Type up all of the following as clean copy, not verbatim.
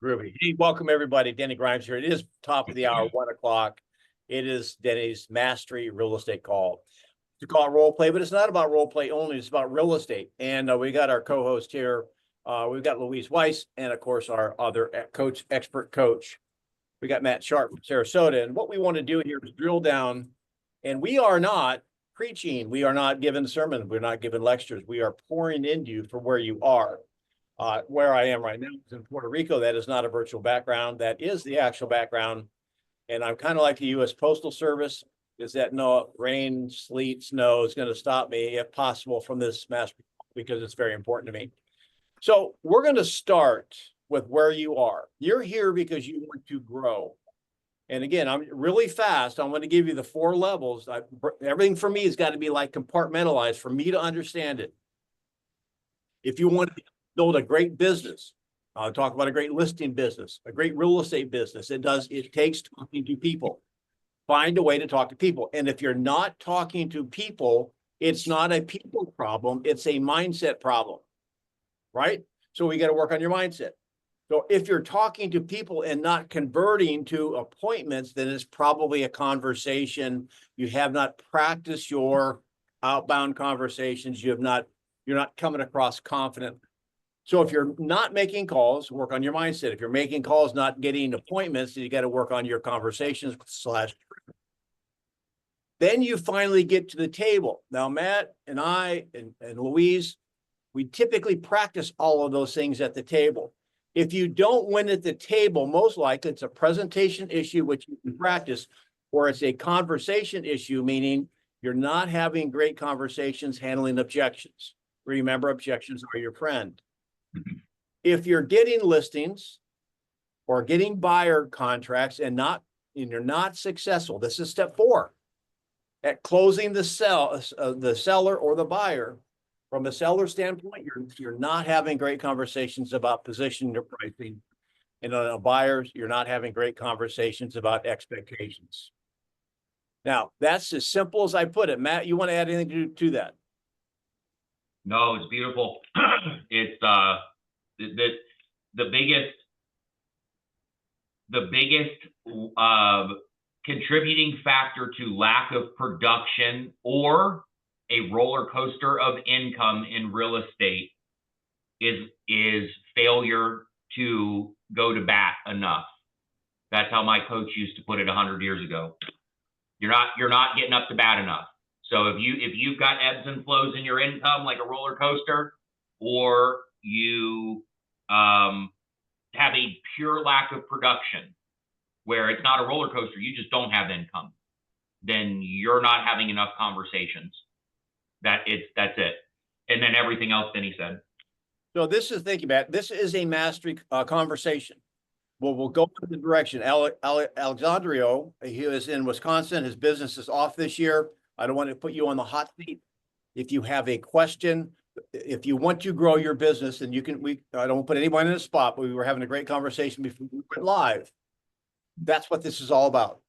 Groovy. Hey, welcome everybody. Denny Grimes here. It is top of the hour, 1 o'clock. It is Denny's Mastery Real Estate Call. To call it role play, but it's not about role play only. It's about real estate. And we got our co-host here. We've got Louise Weiss, and of course our other expert coach. We got Matt Sharp from Sarasota. And what we want to do here is drill down. And we are not preaching. We are not giving sermons. We're not giving lectures. We are pouring into you for where you are. Where I am right now is in Puerto Rico. That is not a virtual background. That is the actual background. And I'm kind of like the U.S. Postal Service, is that no rain, sleet, snow is going to stop me, if possible, from this master, because it's very important to me. So we're going to start with where you are. You're here because you want to grow. And again, I'm really fast. I'm going to give you the 4 levels. Everything for me has got to be like compartmentalized for me to understand it. If you want to build a great business, talk about a great listing business, a great real estate business, it takes talking to people. Find a way to talk to people. And if you're not talking to people, it's not a people problem, it's a mindset problem, right? So we got to work on your mindset. So if you're talking to people and not converting to appointments, then it's probably a conversation. You have not practiced your outbound conversations. You're not coming across confident. So if you're not making calls, work on your mindset. If you're making calls, not getting appointments, you got to work on your conversations / Then you finally get to the table. Now, Matt and I and Louise, we typically practice all of those things at the table. If you don't win at the table, most likely it's a presentation issue, which you can practice, or it's a conversation issue, meaning you're not having great conversations handling objections. Remember, objections are your friend. If you're getting listings or getting buyer contracts and you're not successful, this is step 4. At closing the seller or the buyer, from a seller standpoint, you're not having great conversations about positioning or pricing. And on a buyer's, you're not having great conversations about expectations. Now, that's as simple as I put it. Matt, you want to add anything to that? No, it's beautiful. It's the biggest contributing factor to lack of production or a roller coaster of income in real estate is failure to go to bat enough. That's how my coach used to put it 100 years ago. You're not getting up to bat enough. So if you've got ebbs and flows in your income like a roller coaster, or you have a pure lack of production where it's not a roller coaster, you just don't have income, then you're not having enough conversations. That's it. And then everything else Denny said. So this is thinking about, this is a mastery conversation. Well, we'll go in the direction. Alexandrio, he is in Wisconsin. His business is off this year. I don't want to put you on the hot seat. If you have a question, if you want to grow your business, and I don't put anyone in a spot, but we were having a great conversation before we went live. That's what this is all about.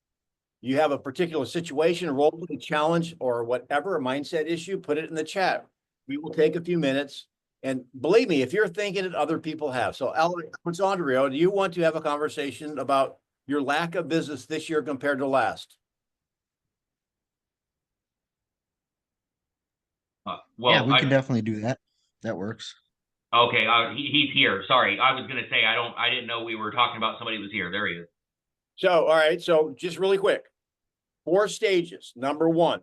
You have a particular situation, a role play challenge, or whatever, a mindset issue, put it in the chat. We will take a few minutes. And believe me, if you're thinking it, other people have. So Alexandrio, do you want to have a conversation about your lack of business this year compared to last? Well, yeah, we can definitely do that. That works. Okay, he's here. Sorry, I was going to say I didn't know we were talking about somebody who was here. There he is. So, all right. So, just really quick, 4 stages. Number 1,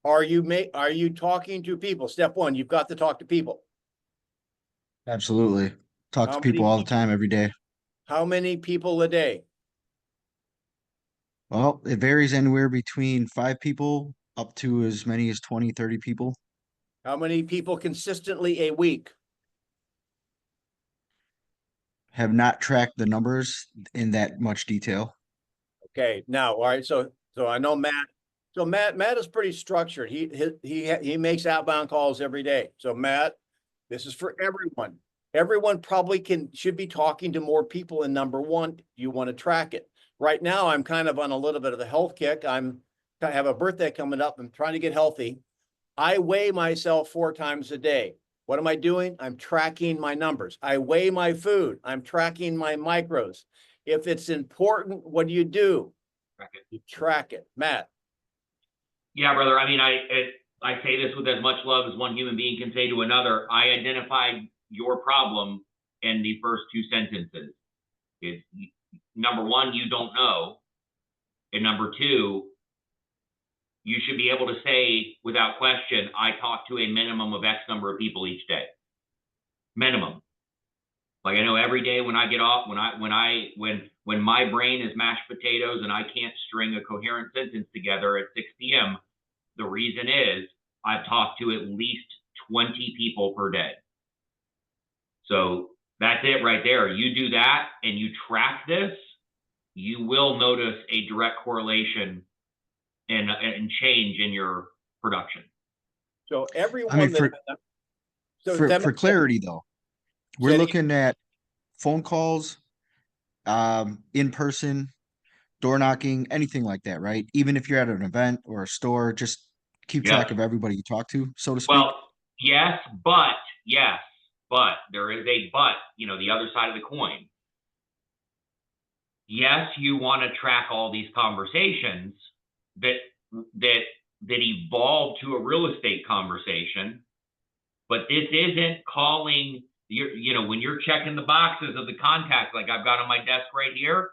are you talking to people? Step 1, you've got to talk to people. Absolutely, talk to people all the time, every day. How many people a day? Well, it varies anywhere between 5 people up to as many as 20, 30 people. How many people consistently a week? Have not tracked the numbers in that much detail. Okay, now, all right. So I know Matt. So Matt is pretty structured. He makes outbound calls every day. So Matt, this is for everyone. Everyone probably should be talking to more people in number 1. You want to track it. Right now, I'm kind of on a little bit of a health kick. I have a birthday coming up. I'm trying to get healthy. I weigh myself 4 times a day. What am I doing? I'm tracking my numbers. I weigh my food. I'm tracking my micros. If it's important, what do? Track it. You track it. Matt. Yeah, brother. I mean, I say this with as much love as one human being can say to another. I identified your problem in the first two sentences. It's number one, you don't know. And number two, you should be able to say without question, I talk to a minimum of X number of people each day. Minimum. Like I know every day when I get off, when my brain is mashed potatoes and I can't string a coherent sentence together at 6 p.m., the reason is I've talked to at least 20 people per day. So that's it right there. You do that and you track this, you will notice a direct correlation and change in your production. So everyone, I mean, for clarity though, we're looking at phone calls, in person, door knocking, anything like that, right? Even if you're at an event or a store, just keep track of everybody you talk to, so to speak. Well, yes, but there is a but, the other side of the coin. Yes, you want to track all these conversations that evolve to a real estate conversation, but this isn't calling when you're checking the boxes of the contacts like I've got on my desk right here.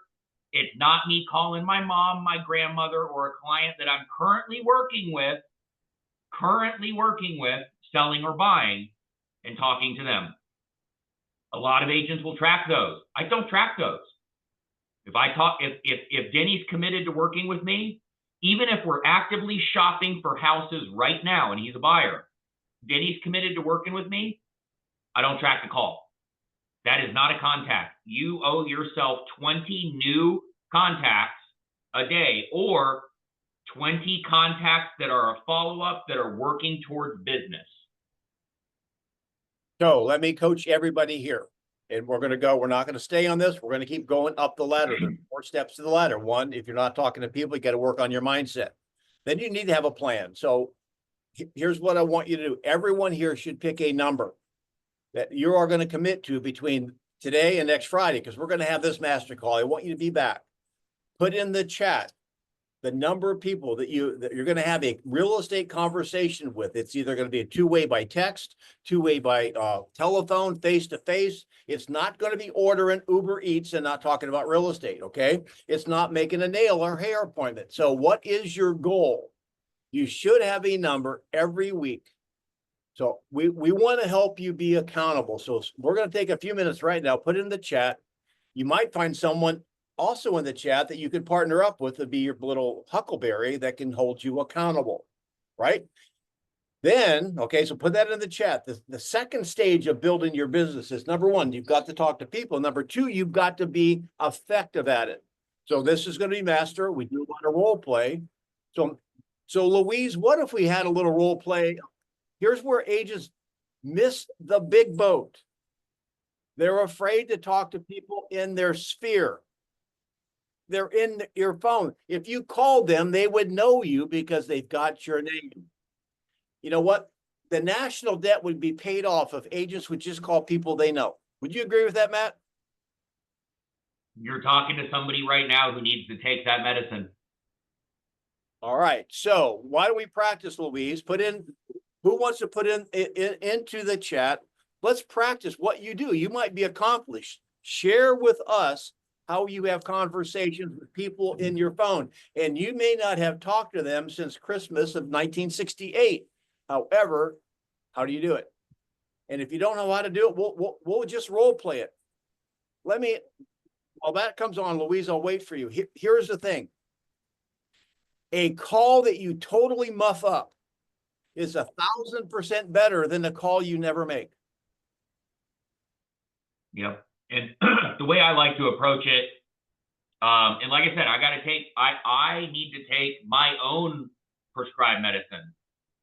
It's not me calling my mom, my grandmother, or a client that I'm currently working with, selling or buying, and talking to them. A lot of agents will track those. I don't track those. If Denny's committed to working with me, even if we're actively shopping for houses right now and he's a buyer, Denny's committed to working with me, I don't track the call. That is not a contact. You owe yourself 20 new contacts a day, or 20 contacts that are a follow-up that are working towards business. So let me coach everybody here. And we're not going to stay on this. We're going to keep going up the ladder. There's 4 steps to the ladder. One, if you're not talking to people, you got to work on your mindset. Then you need to have a plan. So here's what I want you to do. Everyone here should pick a number that you are going to commit to between today and next Friday, because we're going to have this master call. I want you to be back. Put in the chat the number of people that you're going to have a real estate conversation with. It's either going to be a 2-way by text, 2-way by telephone, face-to-face. It's not going to be ordering Uber Eats and not talking about real estate, okay? It's not making a nail or hair appointment. So what is your goal? You should have a number every week. So we want to help you be accountable. So we're going to take a few minutes right now, put it in the chat. You might find someone also in the chat that you can partner up with to be your little huckleberry that can hold you accountable, right? Then, okay, so put that in the chat. The second stage of building your business is, number one, you've got to talk to people. Number two, you've got to be effective at it. So this is going to be master. We do a lot of role play. So Louise, what if we had a little role play? Here's where agents miss the big boat. They're afraid to talk to people in their sphere. They're in your phone. If you called them, they would know you because they've got your name. You know what? The national debt would be paid off if agents would just call people they know. Would you agree with that, Matt? You're talking to somebody right now who needs to take that medicine. All right. So why don't we practice, Louise? Put in, who wants to put into the chat? Let's practice what you do. You might be accomplished. Share with us how you have conversations with people in your phone. And you may not have talked to them since Christmas of 1968. However, how do you do it? And if you don't know how to do it, we'll just role play it. While that comes on, Louise, I'll wait for you. Here's the thing. A call that you totally muff up is 1,000% better than a call you never make. Yep. And the way I like to approach it, and like I said, I need to take my own prescribed medicine.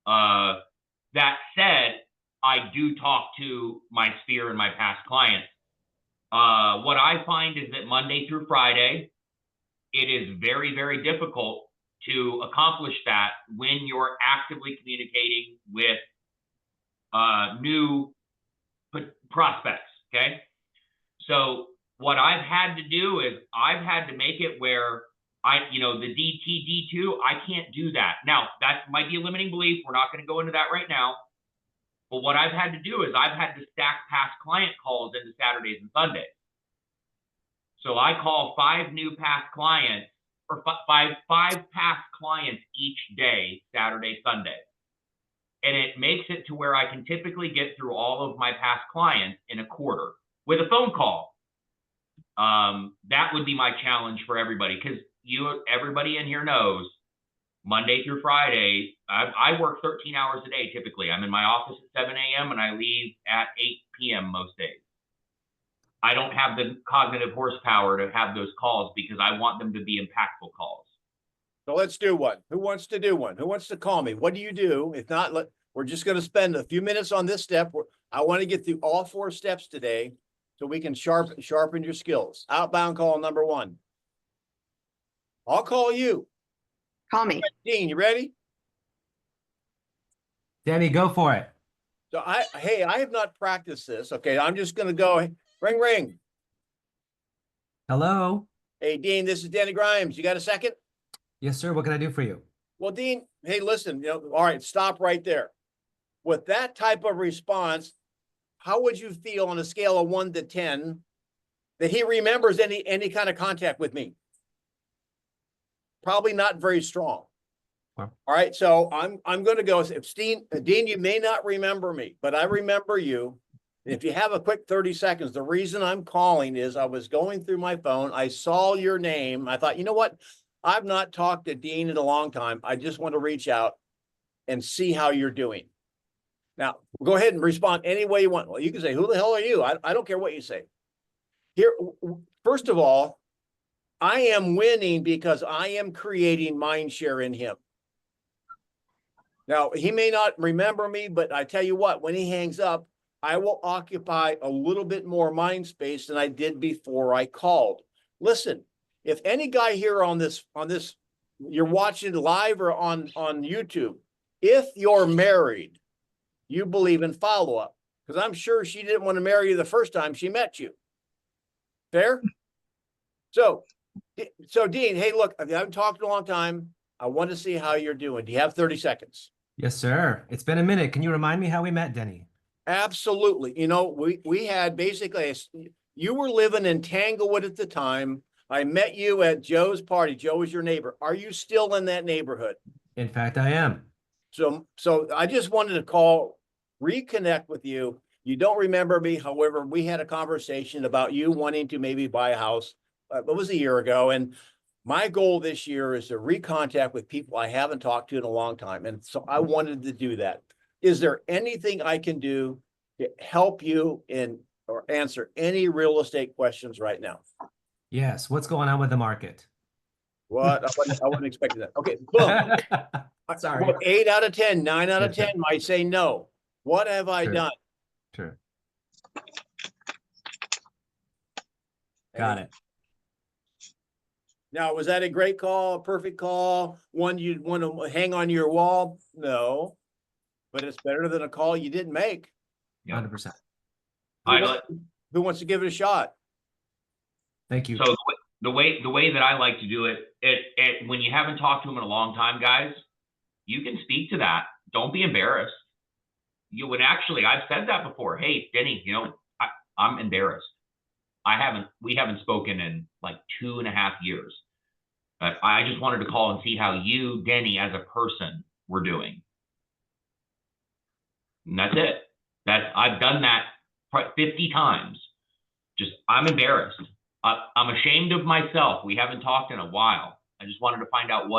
That said, I do talk to my sphere and my past clients. What I find is that Monday through Friday, it is very, very difficult to accomplish that when you're actively communicating with new prospects. Okay. So what I've had to do is I've had to make it where the DT, D2, I can't do that. Now, that might be a limiting belief. We're not going to go into that right now. But what I've had to do is I've had to stack past client calls into Saturdays and Sundays. So I call 5 new past clients, or five past clients each day, Saturday, Sunday. And it makes it to where I can typically get through all of my past clients in a quarter with a phone call. That would be my challenge for everybody, because everybody in here knows Monday through Friday, I work 13 hours a day typically. I'm in my office at 7 a.m. and I leave at 8 p.m. most days. I don't have the cognitive horsepower to have those calls because I want them to be impactful calls. So let's do one. Who wants to do one? Who wants to call me? What do you do? If not, we're just going to spend a few minutes on this step. I want to get through all 4 steps today so we can sharpen your skills. Outbound call number 1. I'll call you. Call me. Dean, you ready? Denny, go for it. So I have not practiced this. Okay, I'm just going to go ring, ring. Hello. Hey, Dean, this is Denny Grimes. You got a second? Yes, sir. What can I do for you? Well, Dean, hey, listen, all right, stop right there. With that type of response, how would you feel on a scale of 1 to 10 that he remembers any kind of contact with me? Probably not very strong. Wow. All right, so I'm going to go. If Dean, you may not remember me, but I remember you. If you have a quick 30 seconds, the reason I'm calling is I was going through my phone. I saw your name. I thought, you know what? I've not talked to Dean in a long time. I just want to reach out and see how you're doing. Now, go ahead and respond any way you want. Well, you can say, who the hell are you? I don't care what you say. Here, first of all, I am winning because I am creating mind share in him. Now, he may not remember me, but I tell you what, when he hangs up, I will occupy a little bit more mind space than I did before I called. Listen, if any guy here on this, you're watching live or on YouTube, if you're married, you believe in follow-up, because I'm sure she didn't want to marry you the first time she met you. Fair? So Dean, hey, look, I haven't talked in a long time. I want to see how you're doing. Do you have 30 seconds? Yes, sir. It's been a minute. Can you remind me how we met, Denny? Absolutely. We had basically, you were living in Tanglewood at the time. I met you at Joe's party. Joe was your neighbor. Are you still in that neighborhood? In fact, I am. So I just wanted to call, reconnect with you. You don't remember me. However, we had a conversation about you wanting to maybe buy a house. It was a year ago. And my goal this year is to recontact with people I haven't talked to in a long time. And so I wanted to do that. Is there anything I can do to help you or answer any real estate questions right now? Yes. What's going on with the market? What? I wasn't expecting that. Okay, boom. Sorry. Well, 8 out of 10, 9 out of 10 might say no. What have I done? Sure. Got it. Now, was that a great call, a perfect call, one you'd want to hang on your wall? No, but it's better than a call you didn't make. 100%. Who wants to give it a shot? Thank you. So the way that I like to do it, when you haven't talked to them in a long time, guys, you can speak to that. Don't be embarrassed. You would actually, I've said that before. Hey, Denny, I'm embarrassed. We haven't spoken in like 2.5 years. But I just wanted to call and see how you, Denny, as a person were doing. And that's it. I've done that 50 times. I'm embarrassed. I'm ashamed of myself. We haven't talked in a while. I just wanted to find out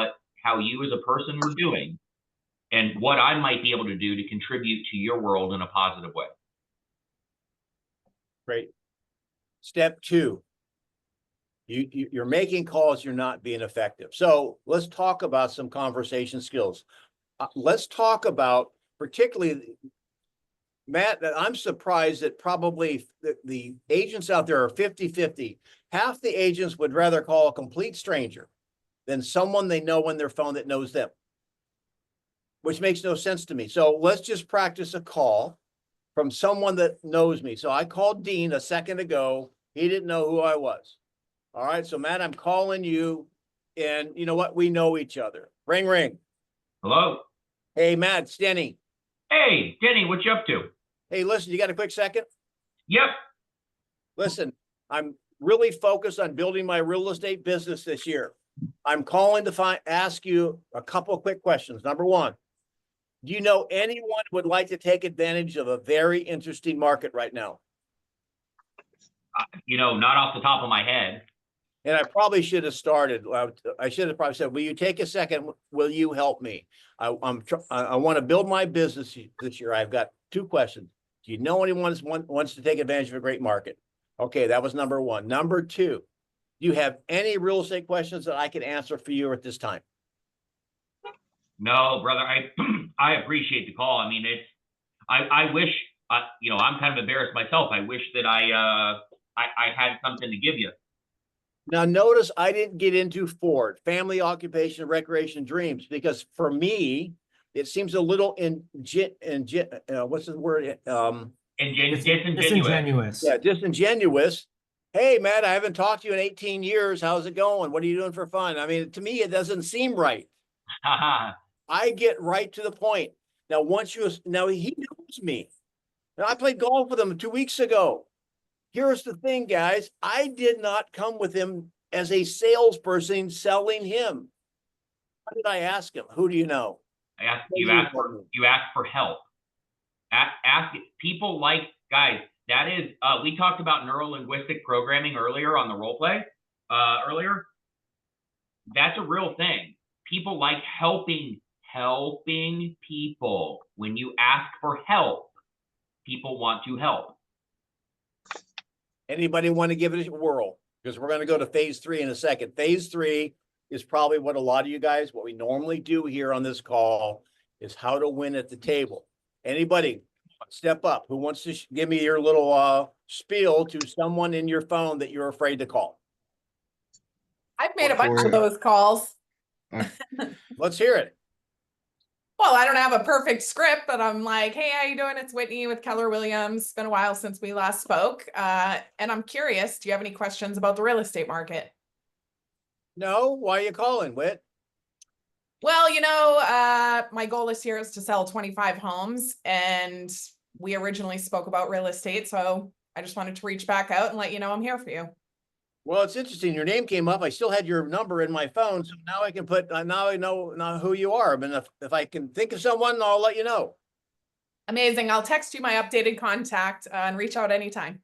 how you as a person were doing and what I might be able to do to contribute to your world in a positive way. Great. Step 2, you're making calls, you're not being effective. So let's talk about some conversation skills. Let's talk about, particularly, Matt, that I'm surprised that probably the agents out there are 50-50. Half the agents would rather call a complete stranger than someone they know on their phone that knows them, which makes no sense to me. So let's just practice a call. from someone that knows me. So I called Dean a second ago. He didn't know who I was. All right. So Matt, I'm calling you, and you know what? We know each other. Ring, ring. Hello. Hey, Matt, it's Denny. Hey, Denny, what you up to? Hey, listen, you got a quick second? Yep. Listen, I'm really focused on building my real estate business this year. I'm calling to ask you a couple of quick questions. Number one, do you know anyone who would like to take advantage of a very interesting market right now? Not off the top of my head. And I probably should have started. I should have probably said, will you take a second? Will you help me? I want to build my business this year. I've got two questions. Do you know anyone who wants to take advantage of a great market? Okay, that was number one. Number two, do you have any real estate questions that I can answer for you at this time? No, brother, I appreciate the call. I mean, I wish, I'm kind of embarrassed myself. I wish that I had something to give you. Now, notice I didn't get into Ford, family, occupation, recreation, dreams, because for me, it seems a little what's the word? Disingenuous. Yeah, disingenuous. Hey, Matt, I haven't talked to you in 18 years. How's it going? What are you doing for fun? I mean, to me, it doesn't seem right. I get right to the point. Now, he knows me. Now, I played golf with him 2 weeks ago. Here's the thing, guys. I did not come with him as a salesperson selling him. What did I ask him? Who do you know? You asked for help. Ask people like, guys, that is, we talked about neuro-linguistic programming earlier on the role play, earlier. That's a real thing. People like helping people. When you ask for help, people want to help. Anybody want to give it a whirl? Because we're going to go to phase 3 in a second. Phase 3 is probably what a lot of you guys, what we normally do here on this call is how to win at the table. Anybody step up who wants to give me your little spiel to someone in your phone that you're afraid to call? I've made a bunch of those calls. Let's hear it. Well, I don't have a perfect script, but I'm like, hey, how you doing? It's Whitney with Keller Williams. It's been a while since we last spoke. And I'm curious, do you have any questions about the real estate market? No, why are you calling, Whit? Well, my goal this year is to sell 25 homes, and we originally spoke about real estate. So I just wanted to reach back out and let you know I'm here for you. Well, it's interesting. Your name came up. I still had your number in my phone. So now I can now I know now who you are. But if I can think of someone, I'll let you know. Amazing. I'll text you my updated contact and reach out anytime.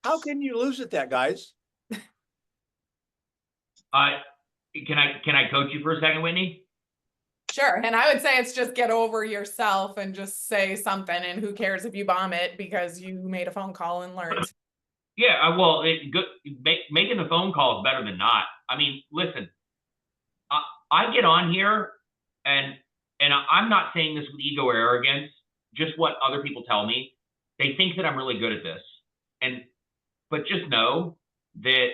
How can you lose at that, guys? Can I coach you for a second, Whitney? Sure. And I would say it's just get over yourself and just say something, and who cares if you bomb it because you made a phone call and learned. Yeah, well, making the phone call is better than not. I mean, listen, I get on here and I'm not saying this with ego or arrogance, just what other people tell me. They think that I'm really good at this. But just know that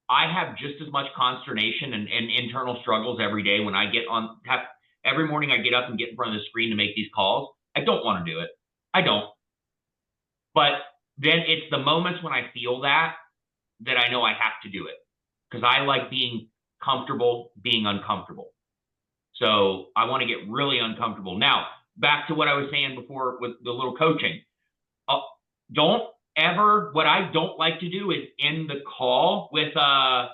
I have just as much consternation and internal struggles every day when I every morning I get up and get in front of the screen to make these calls. I don't want to do it. I don't. But then it's the moments when I feel that I know I have to do it, because I like being comfortable being uncomfortable. So I want to get really uncomfortable. Now, back to what I was saying before with the little coaching. What I don't like to do is end the call with a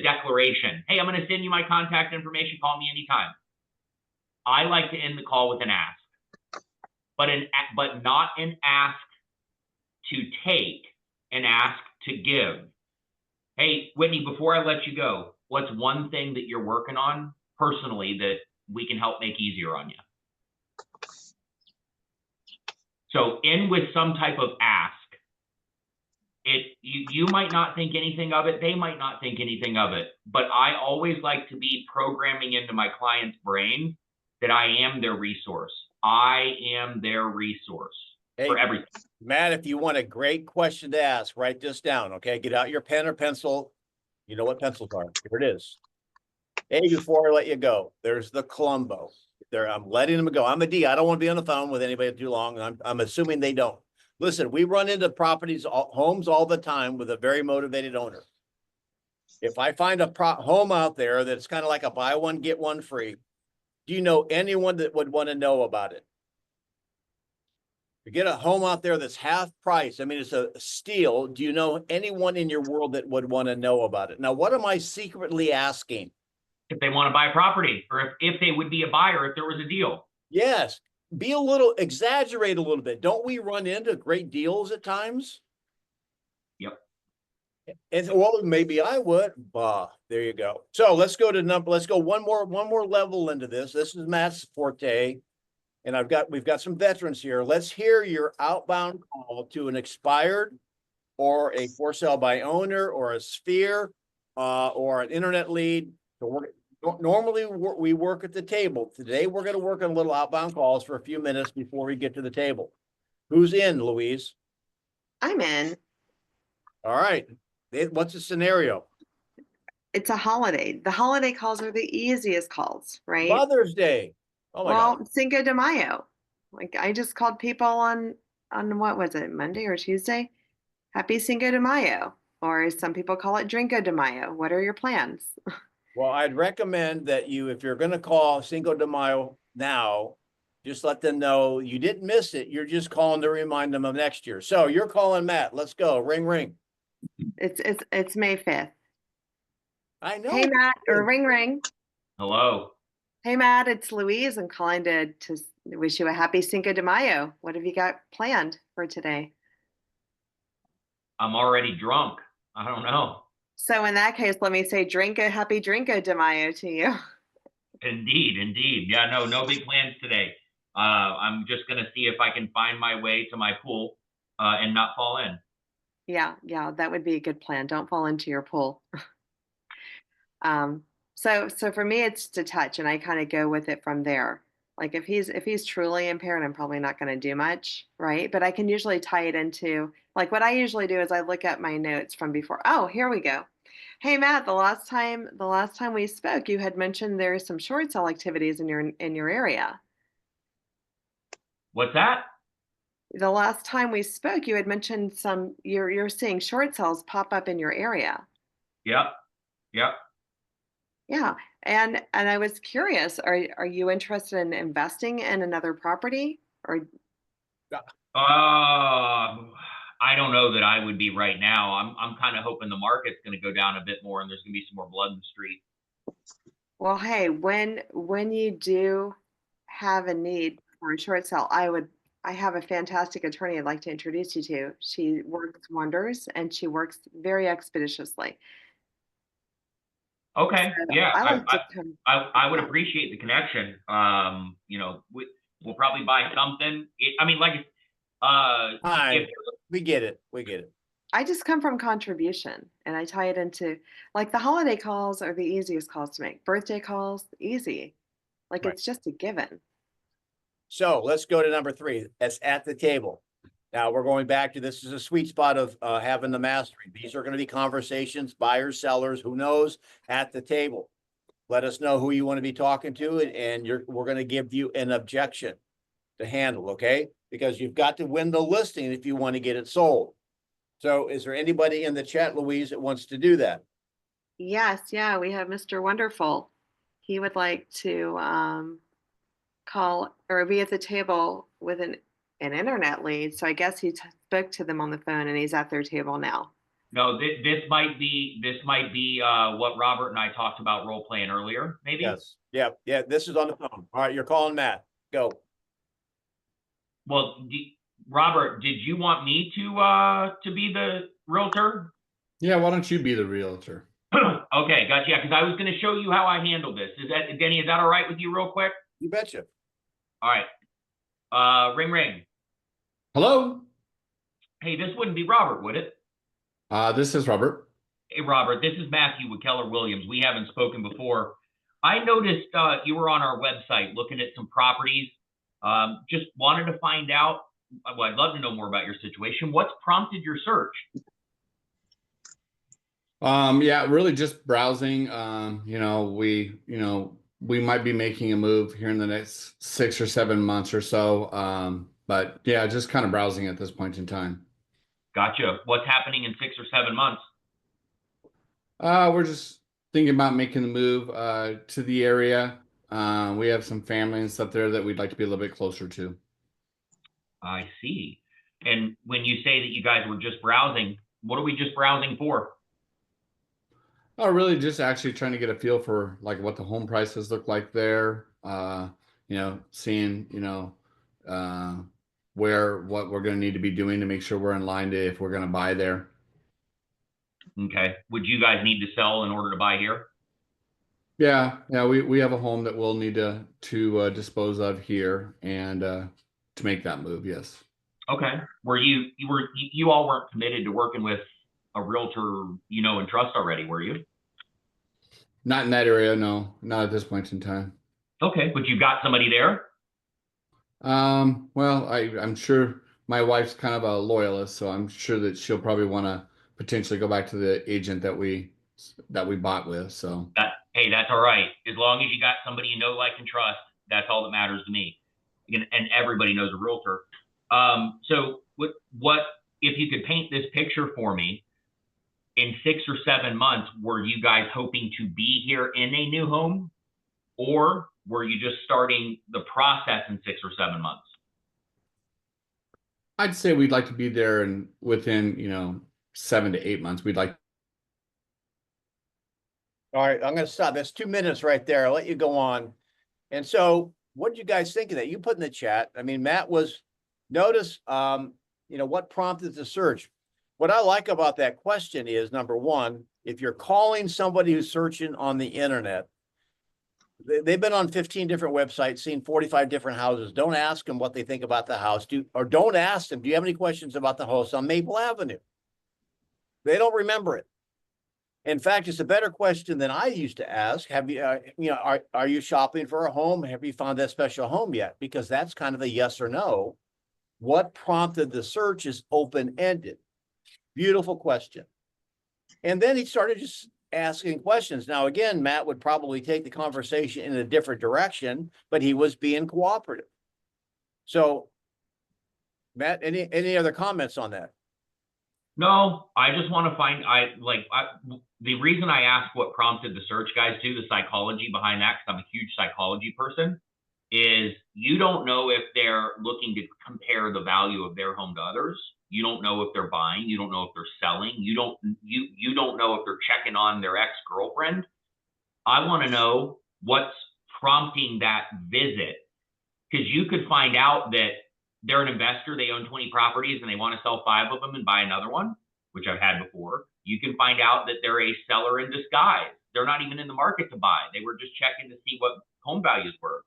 declaration. Hey, I'm going to send you my contact information. Call me anytime. I like to end the call with an ask, but not an ask to take, an ask to give. Hey, Whitney, before I let you go, what's one thing that you're working on personally that we can help make easier on you? So end with some type of ask. You might not think anything of it. They might not think anything of it. But I always like to be programming into my client's brain that I am their resource. I am their resource for everything. Matt, if you want a great question to ask, write this down, okay? Get out your pen or pencil. You know what pencils are. Here it is. Hey, before I let you go, there's the Columbo. I'm letting them go. I'm a D. I don't want to be on the phone with anybody too long. I'm assuming they don't. Listen, we run into homes all the time with a very motivated owner. If I find a home out there that's kind of like a buy one, get one free, do you know anyone that would want to know about it? You get a home out there that's half price. I mean, it's a steal. Do you know anyone in your world that would want to know about it? Now, what am I secretly asking? If they want to buy property, or if they would be a buyer if there was a deal. Yes. Exaggerate a little bit. Don't we run into great deals at times? Yep. And well, maybe I would. Bah, there you go. So let's go one more level into this. This is Matt's forte. And we've got some veterans here. Let's hear your outbound call to an expired or a for sale by owner or a sphere or an internet lead. Normally we work at the table. Today we're going to work on little outbound calls for a few minutes before we get to the table. Who's in, Louise? I'm in. All right. What's the scenario? It's a holiday. The holiday calls are the easiest calls, right? Mother's Day. Oh my God. Cinco de Mayo. Like I just called people on what was it, Monday or Tuesday? Happy Cinco de Mayo. Or some people call it Drinko de Mayo. What are your plans? Well, I'd recommend that if you're going to call Cinco de Mayo now, just let them know you didn't miss it. You're just calling to remind them of next year. So you're calling Matt. Let's go. Ring, ring. It's May 5th. I know. Hey, Matt, or ring, ring. Hello. Hey, Matt, it's Louise. I'm calling to wish you a happy Cinco de Mayo. What have you got planned for today? I'm already drunk. I don't know. So in that case, let me say happy Drinko de Mayo to you. Indeed. Yeah, no big plans today. I'm just going to see if I can find my way to my pool and not fall in. Yeah, that would be a good plan. Don't fall into your pool. So for me, it's to touch, and I kind of go with it from there. Like if he's truly impaired, I'm probably not going to do much, right? But I can usually tie it into, like, what I usually do is I look at my notes from before. Oh, here we go. Hey Matt, the last time we spoke, you had mentioned there's some short sale activities in your area. What's that? The last time we spoke, you had mentioned you're seeing short sales pop up in your area. Yep. Yeah. And I was curious, are you interested in investing in another property or? I don't know that I would be right now. I'm kind of hoping the market's going to go down a bit more and there's going to be some more blood in the street. Well, hey, when you do have a need for a short sale, I have a fantastic attorney I'd like to introduce you to. She works wonders and she works very expeditiously. Okay. So Yeah. I would appreciate the connection. We'll probably buy something. We get it. I just come from contribution and I tie it into, like, the holiday calls are the easiest calls to make. Birthday calls, easy. Like Right. It's just a given. So let's go to number 3. That's at the table. Now we're going back to, this is a sweet spot of having the mastery. These are going to be conversations, buyers, sellers, who knows, at the table. Let us know who you want to be talking to, and we're going to give you an objection to handle, okay? Because you've got to win the listing if you want to get it sold. So is there anybody in the chat, Louise, that wants to do that? Yes, yeah, we have Mr. Wonderful. He would like to call or be at the table with an internet lead. So I guess he spoke to them on the phone and he's at their table now. No, this might be what Robert and I talked about role playing earlier, maybe. Yes. Yeah. This is on the phone. All right, you're calling Matt. Go. Well, Robert, did you want me to be the realtor? Yeah, why don't you be the realtor? Okay, gotcha. Yeah, because I was going to show you how I handle this. Denny? Is that all right with you, real quick? You betcha. All right. Ring, ring. Hello. Hey, this wouldn't be Robert, would it? This is Robert. Hey, Robert, this is Matthew with Keller Williams. We haven't spoken before. I noticed you were on our website looking at some properties. Just wanted to find out. Well, I'd love to know more about your situation. What's prompted your search? Yeah, really just browsing. We we might be making a move here in the next 6 or 7 months or so. But yeah, just kind of browsing at this point in time. Gotcha. What's happening in 6 or 7 months? We're just thinking about making the move to the area. We have some family and stuff there that we'd like to be a little bit closer to. I see. And when you say that you guys were just browsing, what are we just browsing for? Oh, really just actually trying to get a feel for like what the home prices look like there. Seeing, what we're going to need to be doing to make sure we're in line to if we're going to buy there. Okay. Would you guys need to sell in order to buy here? Yeah, we have a home that we'll need to dispose of here and to make that move. Yes. Okay. You all weren't committed to working with a realtor you know and trust already, were you? Not in that area, no, not at this point in time. Okay, but you've got somebody there? Well, I'm sure my wife's kind of a loyalist, so I'm sure that she'll probably want to potentially go back to the agent that we bought with. So Hey, that's all right. As long as you got somebody you know, like, and trust, that's all that matters to me. And everybody knows a realtor. So what if you could paint this picture for me? In 6 or 7 months, were you guys hoping to be here in a new home, or were you just starting the process in 6 or 7 months? I'd say we'd like to be there and within 7 to 8 months. We'd like. All right, I'm going to stop. That's 2 minutes right there. I'll let you go on. And so what did you guys think of that? You put in the chat. I mean, Matt notice, what prompted the search? What I like about that question is, number one, if you're calling somebody who's searching on the internet, they've been on 15 different websites, seen 45 different houses. Don't ask them what they think about the house. Don't ask them, do you have any questions about the house on Maple Avenue? They don't remember it. In fact, it's a better question than I used to ask. Have you, are you shopping for a home? Have you found that special home yet? Because that's kind of a yes or no. What prompted the search is open-ended. Beautiful question. And then he started just asking questions. Now, again, Matt would probably take the conversation in a different direction, but he was being cooperative. So, Matt, any other comments on that? No, I just want to find, the reason I asked what prompted the search, guys, too, the psychology behind that, because I'm a huge psychology person, is you don't know if they're looking to compare the value of their home to others. You don't know if they're buying. You don't know if they're selling. You don't know if they're checking on their ex-girlfriend. I want to know what's prompting that visit, because you could find out that they're an investor, they own 20 properties and they want to sell 5 of them and buy another one, which I've had before. You can find out that they're a seller in disguise. They're not even in the market to buy. They were just checking to see what home values were.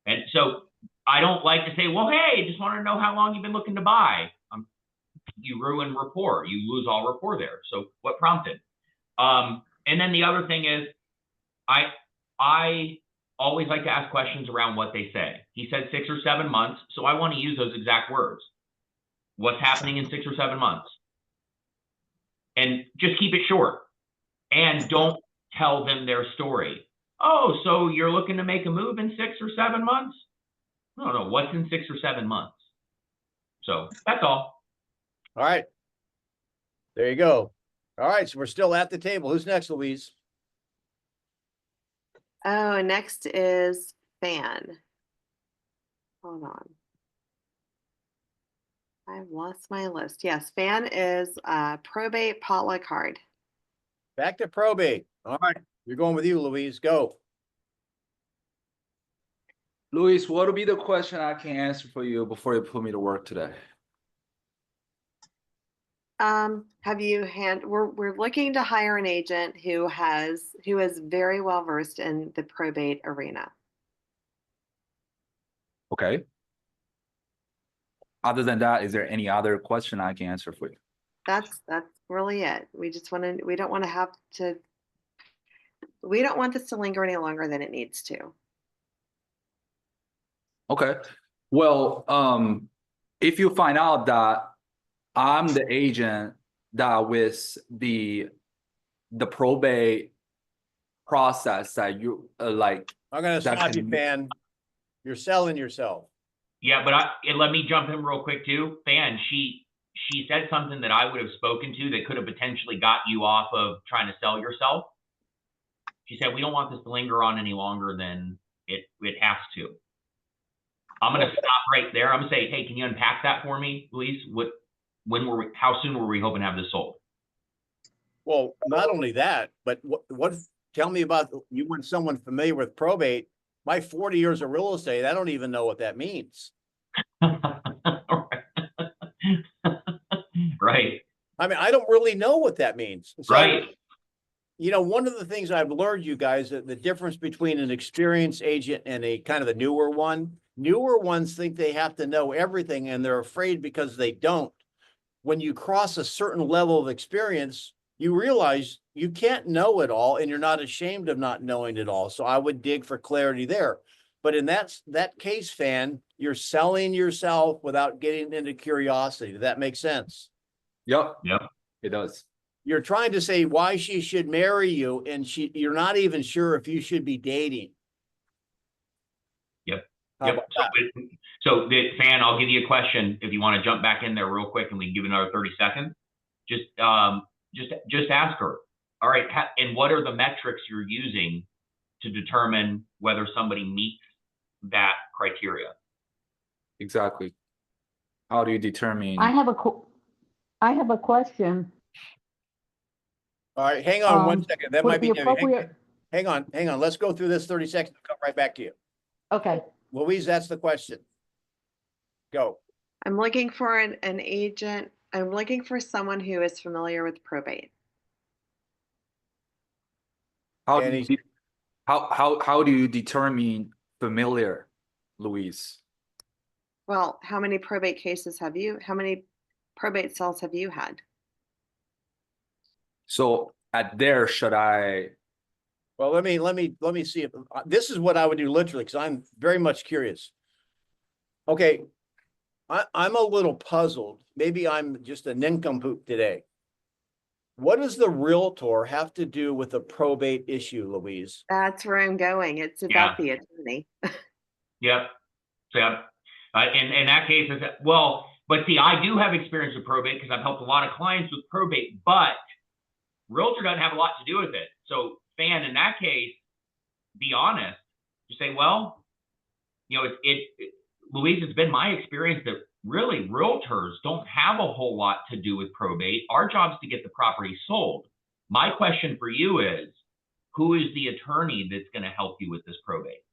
And so I don't like to say, well, hey, just want to know how long you've been looking to buy. You ruin rapport. You lose all rapport there. So what prompted? And then the other thing is, I always like to ask questions around what they say. He said 6 or 7 months, so I want to use those exact words. What's happening in 6 or 7 months? And just keep it short. And don't tell them their story. Oh, so you're looking to make a move in 6 or 7 months? No, what's in 6 or 7 months? So that's all. All right. There you go. All right, so we're still at the table. Who's next, Louise? Oh, next is Fan. Hold on. I've lost my list. Yes, Fan is probate potluck card. Back to probate. All right, you're going with you, Louise. Go. Luis, what will be the question I can answer for you before you put me to work today? We're looking to hire an agent who is very well versed in the probate arena. Okay. Other than that, is there any other question I can answer for you? That's really it. We don't want this to linger any longer than it needs to. Okay. Well, if you find out that I'm the agent that with the probate process that you I'm gonna That stop you, can- Fan. You're selling yourself. Yeah, but and let me jump in real quick too. Fan, she said something that I would have spoken to that could have potentially got you off of trying to sell yourself. She said, we don't want this to linger on any longer than it has to. I'm going to stop right there. I'm going to say, hey, can you unpack that for me, Luis? How soon were we hoping to have this sold? Well, not only that, but what, tell me about, you want someone familiar with probate. My 40 years of real estate, I don't even know what that means. Right. I mean, I don't really know what that means. So, Right. you know, one of the things I've learned, you guys, that the difference between an experienced agent and a kind of a newer ones think they have to know everything, and they're afraid because they don't. When you cross a certain level of experience, you realize you can't know it all, and you're not ashamed of not knowing it all. So I would dig for clarity there. But in that case, Fan, you're selling yourself without getting into curiosity. Does that make sense? Yep. Yep. It does. You're trying to say why she should marry you, and you're not even sure if you should be dating. Yep. How Yep. about that? So, Fan, I'll give you a question if you want to jump back in there real quick, and we can give another 30 seconds. Just ask her. All right, and what are the metrics you're using to determine whether somebody meets that criteria? Exactly. How do you determine? I have a question. All right, hang on one second. That Would might the be appropriate- hang on. Let's go through this 30 seconds. I'll come right back to you. Okay, Louise, that's the question. Go. I'm looking for an agent. I'm looking for someone who is familiar with probate. How And do you, how do you determine familiar, Luis? Well, how many probate sales have you had? So at there, should I? Well, let me see if this is what I would do literally, because I'm very much curious. Okay, I'm a little puzzled. Maybe I'm just a nincompoop today. What does the realtor have to do with a probate issue, Louise? That's where I'm going. It's about the attorney. Yep. In that case, well, but see, I do have experience with probate because I've helped a lot of clients with probate, but realtor doesn't have a lot to do with it. So, Fan, in that case, be honest. You say, well, you know, Louise, it's been my experience that really realtors don't have a whole lot to do with probate. Our job is to get the property sold. My question for you is, who is the attorney that's going to help you with this probate?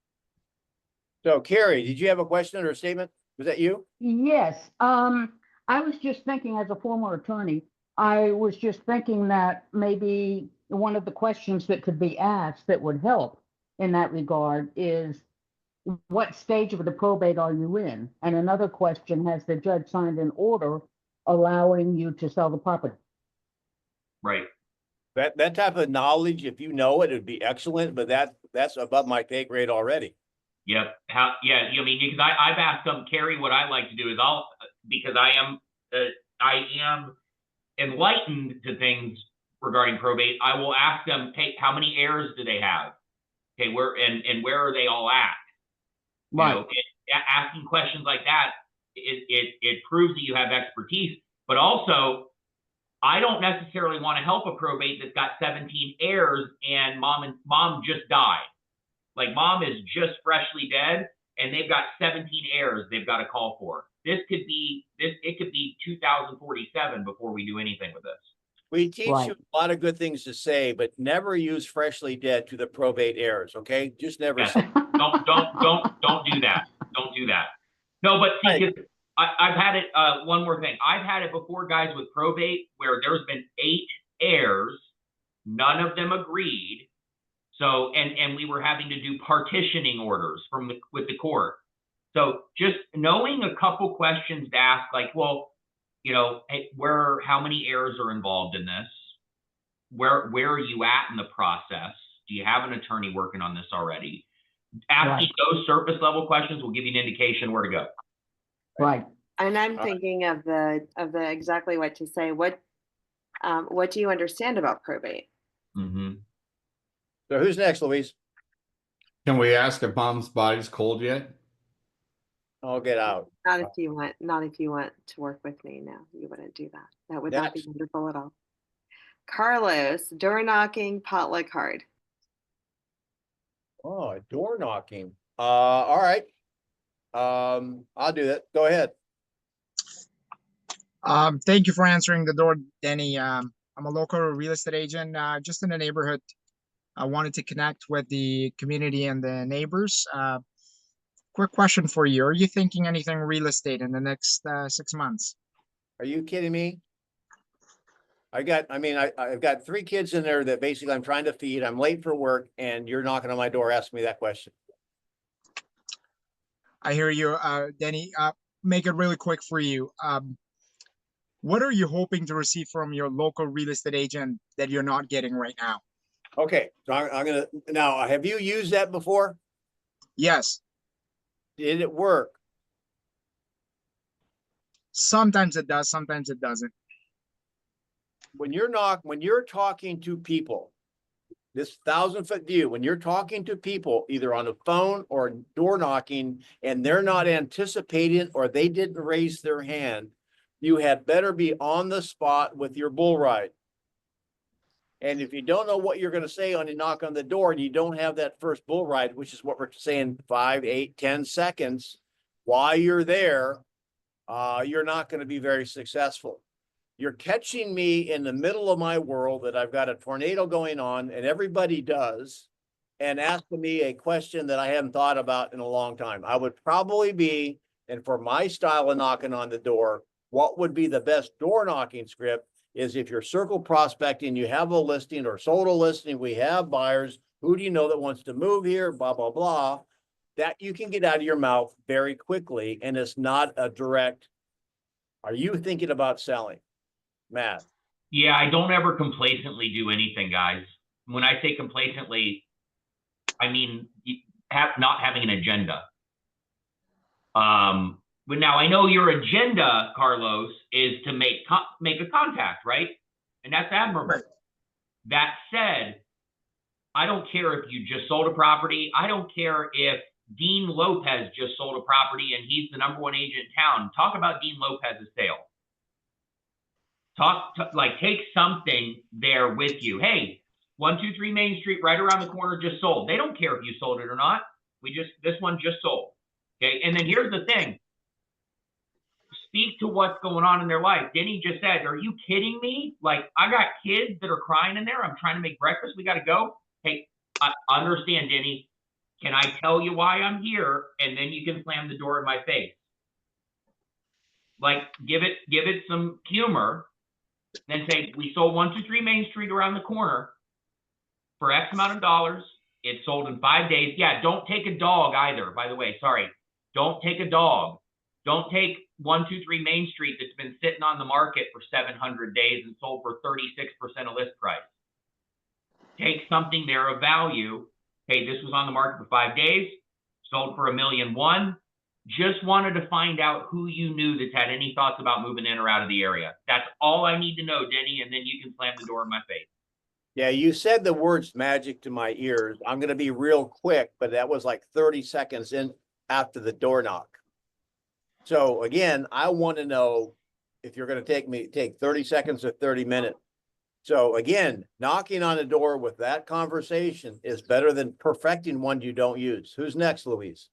So, Carrie, did you have a question or a statement? Was that you? yes. I was just thinking, as a former attorney, I was just thinking that maybe one of the questions that could be asked that would help in that regard is, what stage of the probate are you in? And another question, has the judge signed an order allowing you to sell the property? Right. That type of knowledge, if you know it, it'd be excellent, but that's above my pay grade already. Yep. Yeah. I mean, because I've asked them, Carrie, what I like to do is because I am enlightened to things regarding probate. I will ask them, hey, how many heirs do they have? Okay, where are they all at? Right. You know, asking questions like that, it proves that you have expertise, but also I don't necessarily want to help a probate that's got 17 heirs and mom just died. Like, mom is just freshly dead and they've got 17 heirs they've got to call for. It could be 2047 before we do anything with this. We teach you a lot of good things to say, but never use freshly dead to the probate heirs. Okay, just never say. Don't do that. Don't do that. No, but see, Right. I've had it. One more thing. I've had it before, guys, with probate where there's been 8 heirs. None of them agreed. So, and we were having to do partitioning orders with the court. So just knowing a couple questions to ask, like, well, you know, hey, how many heirs are involved in this? Where are you at in the process? Do you have an attorney working on this already? Asking those surface level questions will give you an indication where to go. Right. And I'm thinking of the exactly what to say. What do you understand about probate? Mm-hmm. So who's next, Louise? Can we ask if mom's body's cold yet? I'll get out. Not if you want, not if you want to work with me. No, you wouldn't do that. That would not be That's- wonderful at all. Carlos, door knocking, potluck card. Oh, door knocking. All right. I'll do that. Go ahead. Thank you for answering the door, Denny. I'm a local real estate agent, just in the neighborhood. I wanted to connect with the community and the neighbors. Quick question for you. Are you thinking anything real estate in the next 6 months? Are you kidding me? I've got 3 kids in there that basically I'm trying to feed. I'm late for work and you're knocking on my door asking me that question. I hear you, Denny. Make it really quick for you. What are you hoping to receive from your local real estate agent that you're not getting right now? Okay, so I'm gonna, now, have you used that before? Yes, Did it work? sometimes it does, sometimes it doesn't. When you're talking to people, this 1,000-foot view, when you're talking to people, either on the phone or door knocking, and they're not anticipating or they didn't raise their hand, you had better be on the spot with your bull ride. And if you don't know what you're going to say on you knock on the door and you don't have that first bull ride, which is what we're saying, 5, 8, 10 seconds while you're there, you're not going to be very successful. You're catching me in the middle of my world that I've got a tornado going on and everybody does, and asking me a question that I haven't thought about in a long time. I would probably be, and for my style of knocking on the door, what would be the best door knocking script is if you're circle prospecting, you have a listing or sold a listing, we have buyers, who do you know that wants to move here, blah, blah, blah, that you can get out of your mouth very quickly. And it's not a direct, are you thinking about selling? Matt? Yeah, I don't ever complacently do anything, guys. When I say complacently, I mean not having an agenda. But now I know your agenda, Carlos, is to make a contact, right? And that's admirable. Right. That said, I don't care if you just sold a property. I don't care if Dean Lopez just sold a property and he's the #1 agent in town. Talk about Dean Lopez's sale. Take something there with you. Hey, 123 Main Street, right around the corner, just sold. They don't care if you sold it or not. This one just sold. Okay. And then here's the thing. Speak to what's going on in their life. Denny just said, are you kidding me? Like, I got kids that are crying in there. I'm trying to make breakfast. We got to go. Hey, I understand, Denny. Can I tell you why I'm here? And then you can slam the door in my face. Like, give it some humor. Then say, we sold 123 Main Street around the corner for X amount of dollars. It sold in 5 days. Yeah, don't take a dog either, by the way. Sorry. Don't take a dog. Don't take 123 Main Street that's been sitting on the market for 700 days and sold for 36% of list price. Take something there of value. Hey, this was on the market for 5 days, sold for $1.1 million. Just wanted to find out who you knew that's had any thoughts about moving in or out of the area. That's all I need to know, Denny, and then you can slam the door in my face. Yeah, you said the words magic to my ears. I'm going to be real quick, but that was like 30 seconds in after the door knock. So again, I want to know if you're going to take 30 seconds or 30 minutes. So again, knocking on the door with that conversation is better than perfecting one you don't use. Who's next, Louise?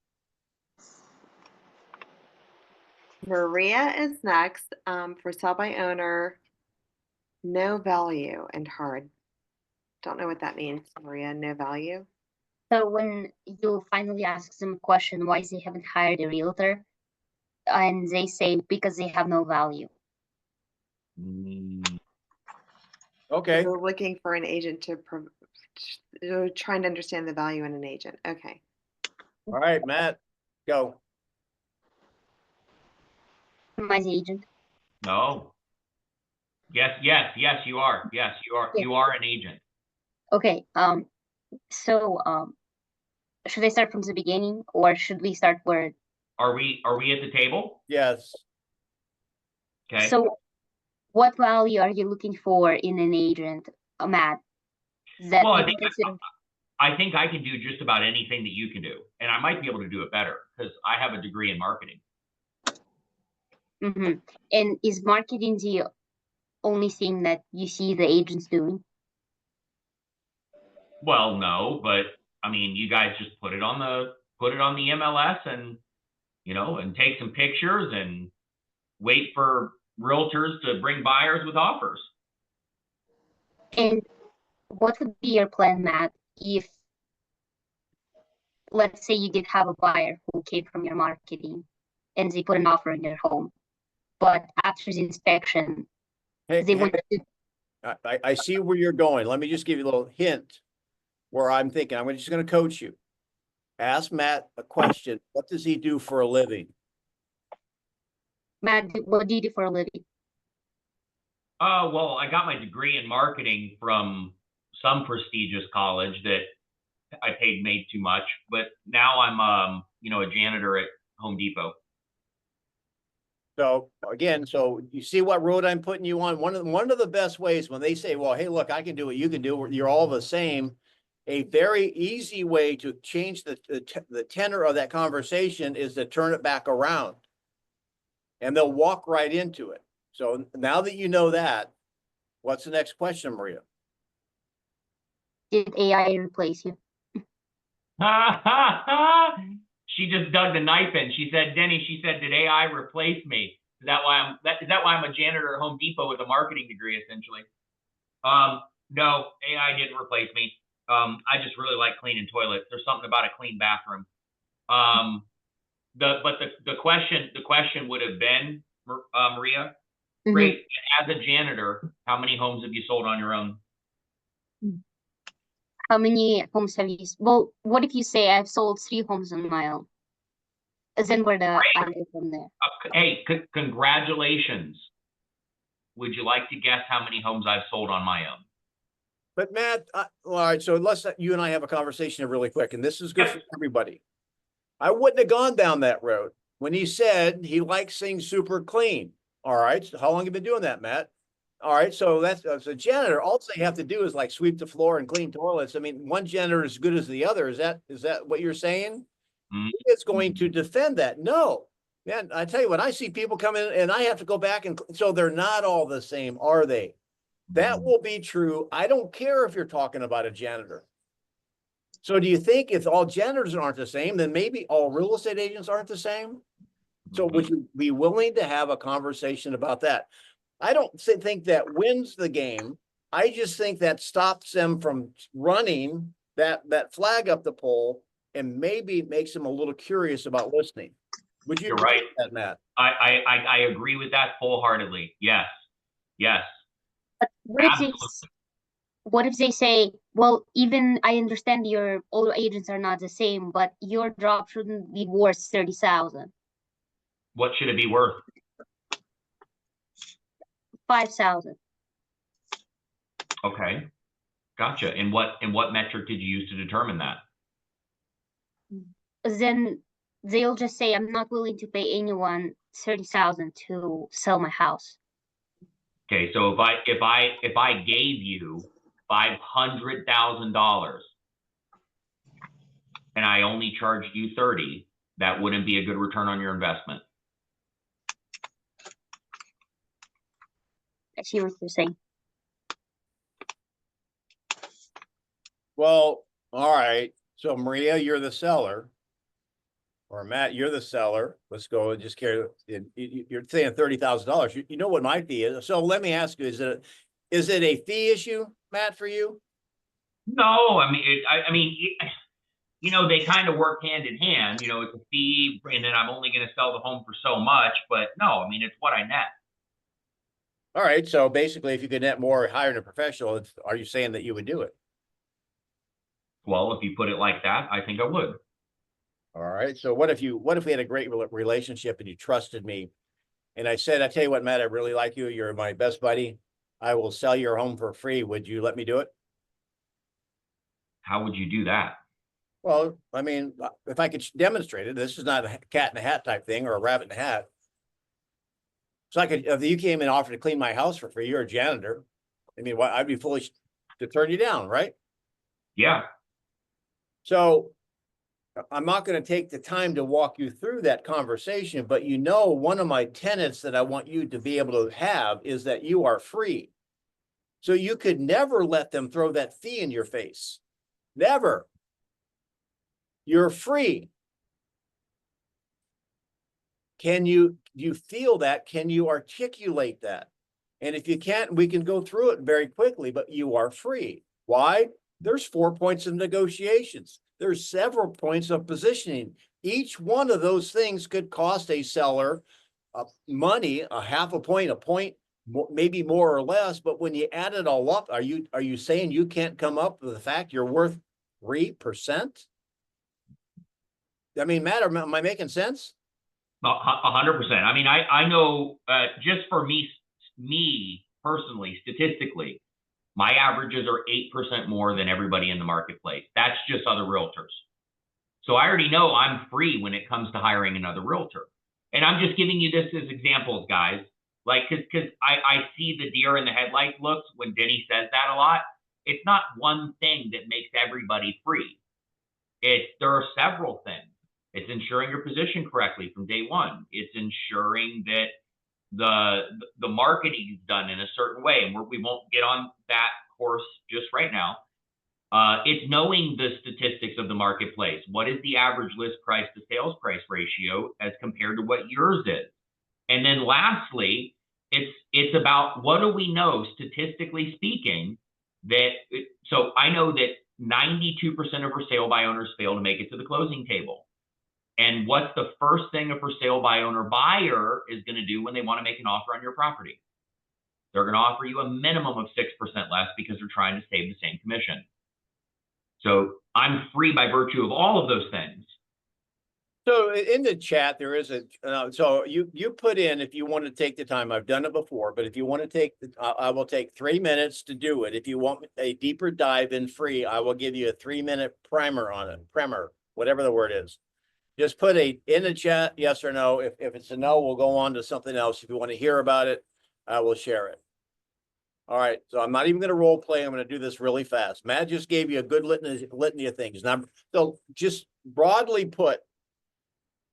Maria is next, for sell by owner, no value and hard. Don't know what that means, Maria, no value. So when you finally ask them a question, why they haven't hired a realtor? And they say, because they have no value. Okay. So we're looking for an agent to trying to understand the value in an agent. Okay. All right, Matt, go. Am I the agent? No. Yes, you are. Yes, you are. Yeah. You are an agent. Okay. So should I start from the beginning or should we start where? Are we at the table? Yes. Okay. So what value are you looking for in an agent, Matt? That well, I think I can do just about anything that you can do, and I might be able to do it better because I have a degree in marketing. Mm-hmm. And is marketing the only thing that you see the agents doing? Well, no, but I mean, you guys just put it on the MLS and, and take some pictures and wait for realtors to bring buyers with offers. And what would be your plan, Matt, if, let's say you did have a buyer who came from your marketing and they put an offer in their home, but after the inspection, they want to. I see where you're going. Let me just give you a little hint where I'm thinking. I'm just going to coach you. Ask Matt a question. What does he do for a living? Matt, what do you do for a living? Well, I got my degree in marketing from some prestigious college that I made too much, but now I'm, a janitor at Home Depot. So again, so you see what road I'm putting you on? One of the best ways when they say, well, hey, look, I can do what you can do. You're all the same. A very easy way to change the tenor of that conversation is to turn it back around. And they'll walk right into it. So now that you know that, what's the next question, Maria? Did AI replace you? She just dug the knife in. She said, Denny, did AI replace me? Is that why I'm a janitor at Home Depot with a marketing degree, essentially? No, AI didn't replace me. I just really like cleaning toilets. There's something about a clean bathroom. The question would have been, Maria, great. As a janitor, how many homes have you sold on your own? How many homes have you? Well, what if you say I've sold 3 homes on my own? Then where the I go from there? Hey, congratulations. Would you like to guess how many homes I've sold on my own? But Matt, all right, so let's you and I have a conversation really quick, and this is good for everybody. I wouldn't have gone down that road when he said he likes things super clean. All right, so how long have you been doing that, Matt? All right, so that's as a janitor, all they have to do is like sweep the floor and clean toilets. I mean, one janitor is as good as the other. Is that what you're saying? Mm-hmm. He is going to defend that. No, man, I tell you what, I see people come in and I have to go back and so they're not all the same, are they? That will be true. I don't care if you're talking about a janitor. So do you think if all janitors aren't the same, then maybe all real estate agents aren't the same? So would you be willing to have a conversation about that? I don't think that wins the game. I just think that stops them from running that flag up the pole and maybe makes them a little curious about listening. Would you? You're right, that, Matt? I agree with that full-heartedly. Yes. But what if they say, well, even I understand your all agents are not the same, but your drop shouldn't be worth 30,000. What should it be worth? 5,000. Okay, gotcha. And what metric did you use to determine that? Then they'll just say, I'm not willing to pay anyone 30,000 to sell my house. Okay, so if I gave you $500,000 and I only charged you 30, that wouldn't be a good return on your investment. I see what you're saying. Well, all right. So Maria, you're the seller. Or Matt, you're the seller. Let's go and just carry. You're saying $30,000. You know what my fee is. So let me ask you: Is it a fee issue, Matt, for you? No, I mean, they kind of work hand in hand. It's a fee, and then I'm only going to sell the home for so much. But no, I mean, it's what I net. All right. So basically, if you could net more hiring a professional, are you saying that you would do it? Well, if you put it like that, I think I would. All right. So what if we had a great relationship and you trusted me and I said, I tell you what, Matt, I really like you. You're my best buddy. I will sell your home for free. Would you let me do it? How would you do that? Well, I mean, if I could demonstrate it, this is not a cat in a hat type thing or a rabbit in a hat. So if you came and offered to clean my house for free, you're a janitor. I mean, I'd be foolish to turn you down, right? Yeah. So I'm not going to take the time to walk you through that conversation, but you know, one of my tenets that I want you to be able to have is that you are free. So you could never let them throw that fee in your face. Never. You're free. Do you feel that? Can you articulate that? And if you can't, we can go through it very quickly, but you are free. Why? There's 4 points of negotiations. There's several points of positioning. Each one of those things could cost a seller money, a half a point, maybe more or less. But when you add it all up, are you saying you can't come up with the fact you're worth 3%? I mean, Matt, am I making sense? 100%. I mean, I know just for me personally, statistically, my averages are 8% more than everybody in the marketplace. That's just other realtors. So I already know I'm free when it comes to hiring another realtor. And I'm just giving you this as examples, guys. Like, because I see the deer in the headlights looks when Denny says that a lot. It's not one thing that makes everybody free. There are several things. It's ensuring your position correctly from day one. It's ensuring that the marketing is done in a certain way, and we won't get on that course just right now. It's knowing the statistics of the marketplace. What is the average list price to sales price ratio as compared to what yours is? And then lastly, it's about what do we know statistically speaking so I know that 92% of for sale by owners fail to make it to the closing table. And what's the first thing a for sale by owner buyer is going to do when they want to make an offer on your property? They're going to offer you a minimum of 6% less because they're trying to save the same commission. So I'm free by virtue of all of those things. So in the chat, there is so you put in, if you want to take the time, I've done it before, but if you want to take, I will take 3 minutes to do it. If you want a deeper dive in free, I will give you a 3-minute primer on it, whatever the word is. Just put in the chat, yes or no. If it's a no, we'll go on to something else. If you want to hear about it, I will share it. All right, so I'm not even going to role play. I'm going to do this really fast. Matt just gave you a good litany of things. Now, so just broadly put,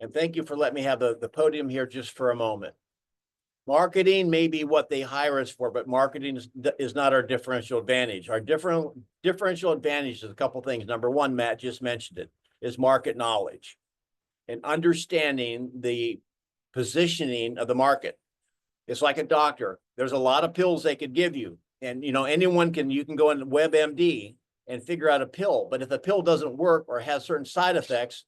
and thank you for letting me have the podium here just for a moment. Marketing may be what they hire us for, but marketing is not our differential advantage. Our differential advantage is a couple things. Number one, Matt just mentioned it, is market knowledge and understanding the positioning of the market. It's like a doctor. There's a lot of pills they could give you. And, you can go into WebMD and figure out a pill. But if the pill doesn't work or has certain side effects,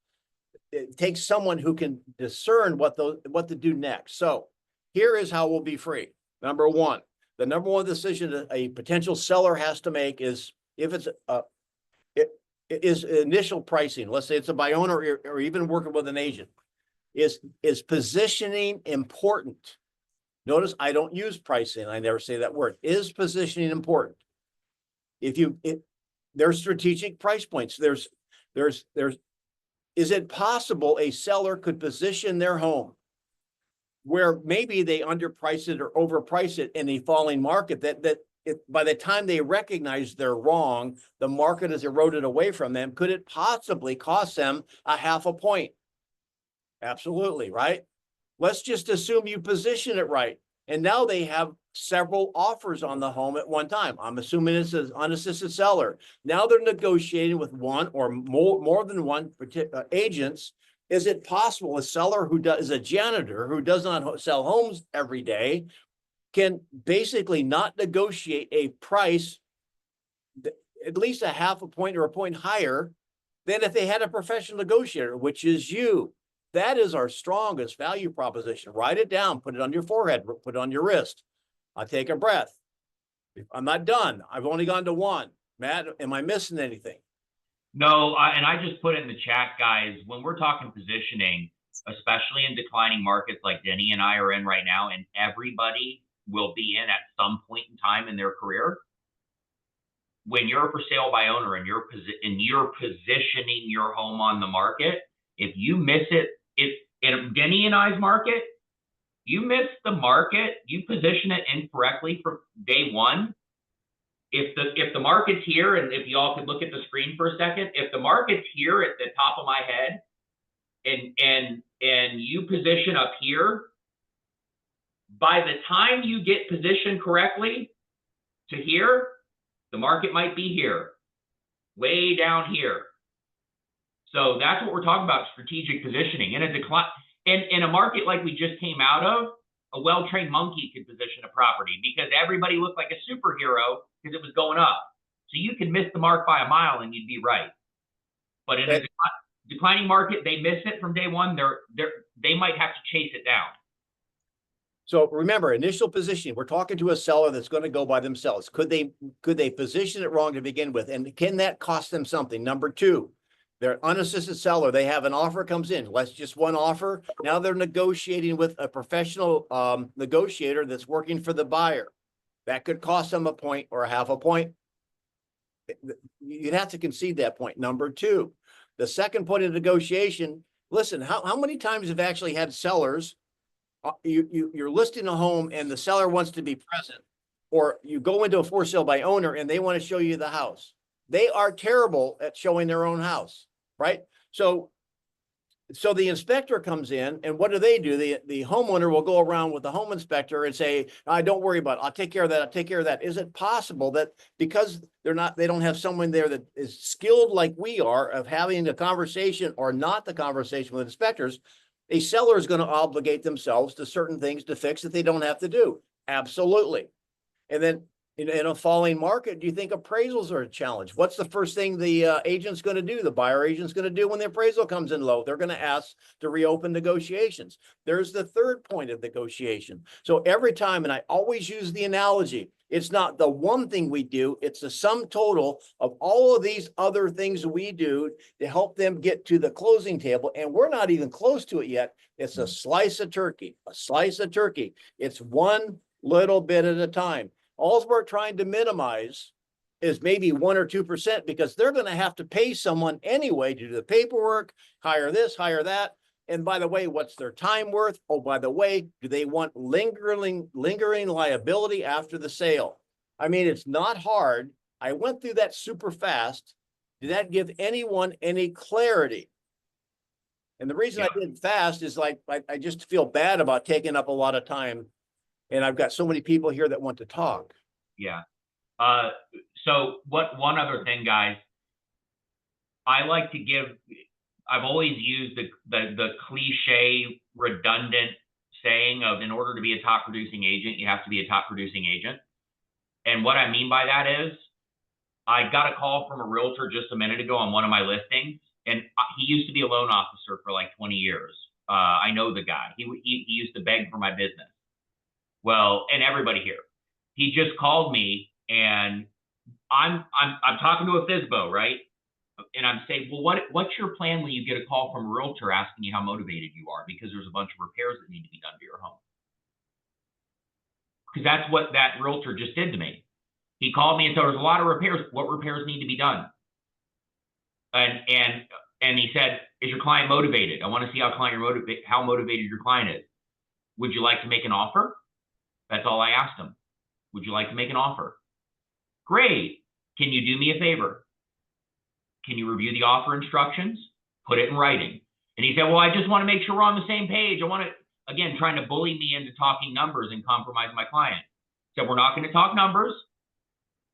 it takes someone who can discern what to do next. So here is how we'll be free. Number one, the number one decision a potential seller has to make is if it's it is initial pricing. Let's say it's a buy owner or even working with an agent. Is positioning important? Notice I don't use pricing. I never say that word. Is positioning important? There's strategic price points. Is it possible a seller could position their home where maybe they underprice it or overprice it in a falling market that by the time they recognize they're wrong, the market has eroded away from them? Could it possibly cost them a half a point? Absolutely, right? Let's just assume you position it right. And now they have several offers on the home at one time. I'm assuming it's an unassisted seller. Now they're negotiating with one or more than one agents. Is it possible a seller who is a janitor who does not sell homes every day can basically not negotiate a price at least a half a point or a point higher than if they had a professional negotiator, which is you? That is our strongest value proposition. Write it down, put it on your forehead, put it on your wrist. I'll take a breath. I'm not done. I've only gone to one. Matt, am I missing anything? No, and I just put it in the chat, guys, when we're talking positioning, especially in declining markets like Denny and I are in right now, and everybody will be in at some point in time in their career, when you're for sale by owner and you're positioning your home on the market, if you miss it, if in Denny and I's market, you miss the market, you position it incorrectly from day one, if the market's here, and if y'all could look at the screen for a second, if the market's here at the top of my head, and you position up here, by the time you get positioned correctly to here, the market might be here, way down here. So that's what we're talking about, strategic positioning. In a decline, in a market like we just came out of, a well-trained monkey could position a property because everybody looked like a superhero because it was going up. So you can miss the mark by a mile and you'd be right. But in a declining market, they miss it from day one. They might have to chase it down. So remember, initial positioning, we're talking to a seller that's going to go by themselves. Could they position it wrong to begin with? And can that cost them something? Number two, they're unassisted seller. They have an offer comes in. Let's just one offer. Now they're negotiating with a professional negotiator that's working for the buyer. That could cost them a point or a half a point. You'd have to concede that point. Number two, the second point of negotiation, listen, how many times have actually had sellers, you're listing a home and the seller wants to be present, or you go into a for sale by owner and they want to show you the house. They are terrible at showing their own house, right? So the inspector comes in, and what do? The homeowner will go around with the home inspector and say, don't worry about it. I'll take care of that. I'll take care of that. Is it possible that because they don't have someone there that is skilled like we are of having the conversation or not the conversation with inspectors, a seller is going to obligate themselves to certain things to fix that they don't have to do? Absolutely. And then in a falling market, do you think appraisals are a challenge? What's the first thing the agent's going to do? The buyer agent's going to do when the appraisal comes in low? They're going to ask to reopen negotiations. There's the third point of negotiation. So every time, and I always use the analogy, it's not the one thing we do, it's the sum total of all of these other things we do to help them get to the closing table. And we're not even close to it yet. It's a slice of turkey, a slice of turkey. It's one little bit at a time. All we're trying to minimize is maybe 1 or 2% because they're going to have to pay someone anyway to do the paperwork, hire this, hire that. And by the way, what's their time worth? Oh, by the way, do they want lingering liability after the sale? I mean, it's not hard. I went through that super fast. Did that give anyone any clarity? And the reason I did fast is like, I just feel bad about taking up a lot of time. And I've got so many people here that want to talk. Yeah. So one other thing, guys, I like to give, I've always used the cliche, redundant saying of, in order to be a top producing agent, you have to be a top producing agent. And what I mean by that is, I got a call from a realtor just a minute ago on one of my listings, and he used to be a loan officer for like 20 years. I know the guy. He used to beg for my business. Well, and everybody here. He just called me, and I'm talking to a FSBO, right? And I'm saying, well, what's your plan when you get a call from a realtor asking you how motivated you are because there's a bunch of repairs that need to be done to your home? Because that's what that realtor just did to me. He called me and said, there's a lot of repairs. What repairs need to be done? And he said, is your client motivated? I want to see how motivated your client is. Would you like to make an offer? That's all I asked him. Would you like to make an offer? Great. Can you do me a favor? Can you review the offer instructions? Put it in writing. And he said, well, I just want to make sure we're on the same page. I want to, again, trying to bully me into talking numbers and compromise my client. So we're not going to talk numbers.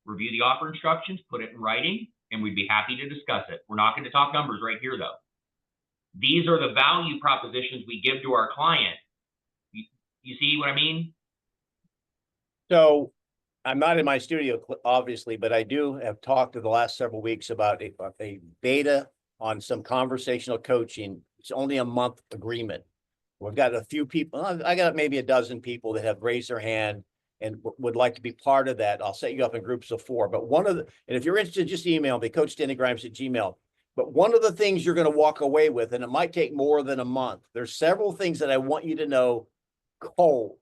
Review the offer instructions, put it in writing, and we'd be happy to discuss it. We're not going to talk numbers right here, though. These are the value propositions we give to our client. You see what I mean? So I'm not in my studio, obviously, but I do have talked to the last several weeks about a beta on some conversational coaching. It's only a month agreement. We've got a few people, I got maybe a dozen people that have raised their hand and would like to be part of that. I'll set you up in groups of 4. But and if you're interested, just email me, coachdennygrimes@gmail.com. But one of the things you're going to walk away with, and it might take more than a month, there's several things that I want you to know cold.